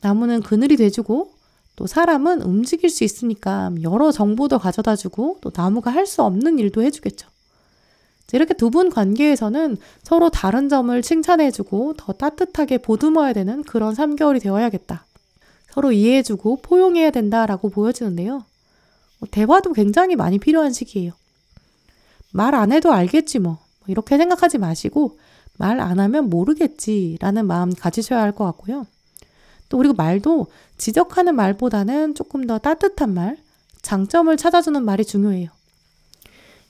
Speaker 1: 나무는 그늘이 돼주고 또 사람은 움직일 수 있으니까 여러 정보도 가져다주고 또 나무가 할 수 없는 일도 해주겠죠. 이렇게 두 분 관계에서는 서로 다른 점을 칭찬해주고 더 따뜻하게 보듬어야 되는 그런 3개월이 되어야겠다. 서로 이해해주고 포용해야 된다라고 보여지는데요. 대화도 굉장히 많이 필요한 시기예요. 말 안 해도 알겠지 뭐. 이렇게 생각하지 마시고 말 안 하면 모르겠지라는 마음 가지셔야 할 것 같고요. 또 그리고 말도 지적하는 말보다는 조금 더 따뜻한 말, 장점을 찾아주는 말이 중요해요.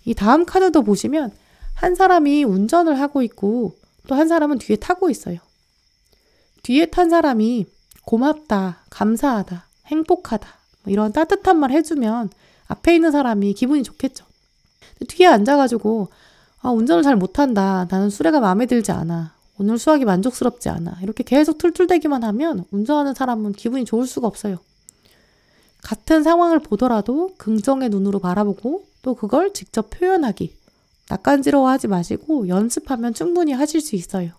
Speaker 1: 이 다음 카드도 보시면 한 사람이 운전을 하고 있고 또 한 사람은 뒤에 타고 있어요. 뒤에 탄 사람이 고맙다, 감사하다, 행복하다 이런 따뜻한 말 해주면 앞에 있는 사람이 기분이 좋겠죠. 뒤에 앉아가지고 운전을 잘 못한다, 나는 수레가 마음에 들지 않아, 오늘 수학이 만족스럽지 않아 이렇게 계속 툴툴대기만 하면 운전하는 사람은 기분이 좋을 수가 없어요. 같은 상황을 보더라도 긍정의 눈으로 바라보고 또 그걸 직접 표현하기, 낯간지러워하지 마시고 연습하면 충분히 하실 수 있어요.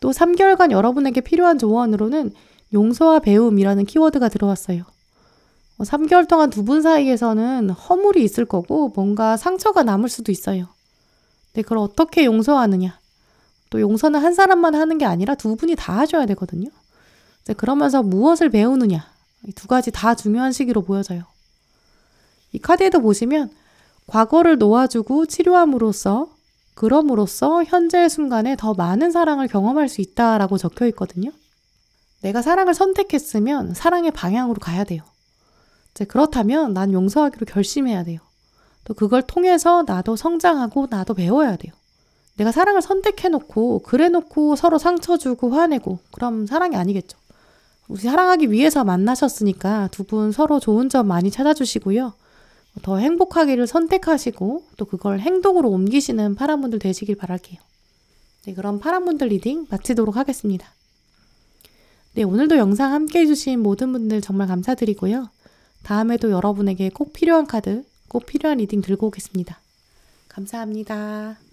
Speaker 1: 또 3개월간 여러분에게 필요한 조언으로는 용서와 배움이라는 키워드가 들어왔어요. 3개월 동안 두 분 사이에서는 허물이 있을 거고 뭔가 상처가 남을 수도 있어요. 근데 그걸 어떻게 용서하느냐, 또 용서는 한 사람만 하는 게 아니라 두 분이 다 하셔야 되거든요. 그러면서 무엇을 배우느냐, 이 두 가지 다 중요한 시기로 보여져요. 이 카드에도 보시면 과거를 놓아주고 치료함으로써, 그럼으로써 현재의 순간에 더 많은 사랑을 경험할 수 있다라고 적혀 있거든요. 내가 사랑을 선택했으면 사랑의 방향으로 가야 돼요. 그렇다면 난 용서하기로 결심해야 돼요. 또 그걸 통해서 나도 성장하고 나도 배워야 돼요. 내가 사랑을 선택해놓고 그래놓고 서로 상처 주고 화내고 그럼 사랑이 아니겠죠. 우리 사랑하기 위해서 만나셨으니까 두 분 서로 좋은 점 많이 찾아주시고요. 더 행복하기를 선택하시고 또 그걸 행동으로 옮기시는 파란분들 되시길 바랄게요. 네, 그럼 파란분들 리딩 마치도록 하겠습니다. 네, 오늘도 영상 함께 해주신 모든 분들 정말 감사드리고요. 다음에도 여러분에게 꼭 필요한 카드, 꼭 필요한 리딩 들고 오겠습니다. 감사합니다.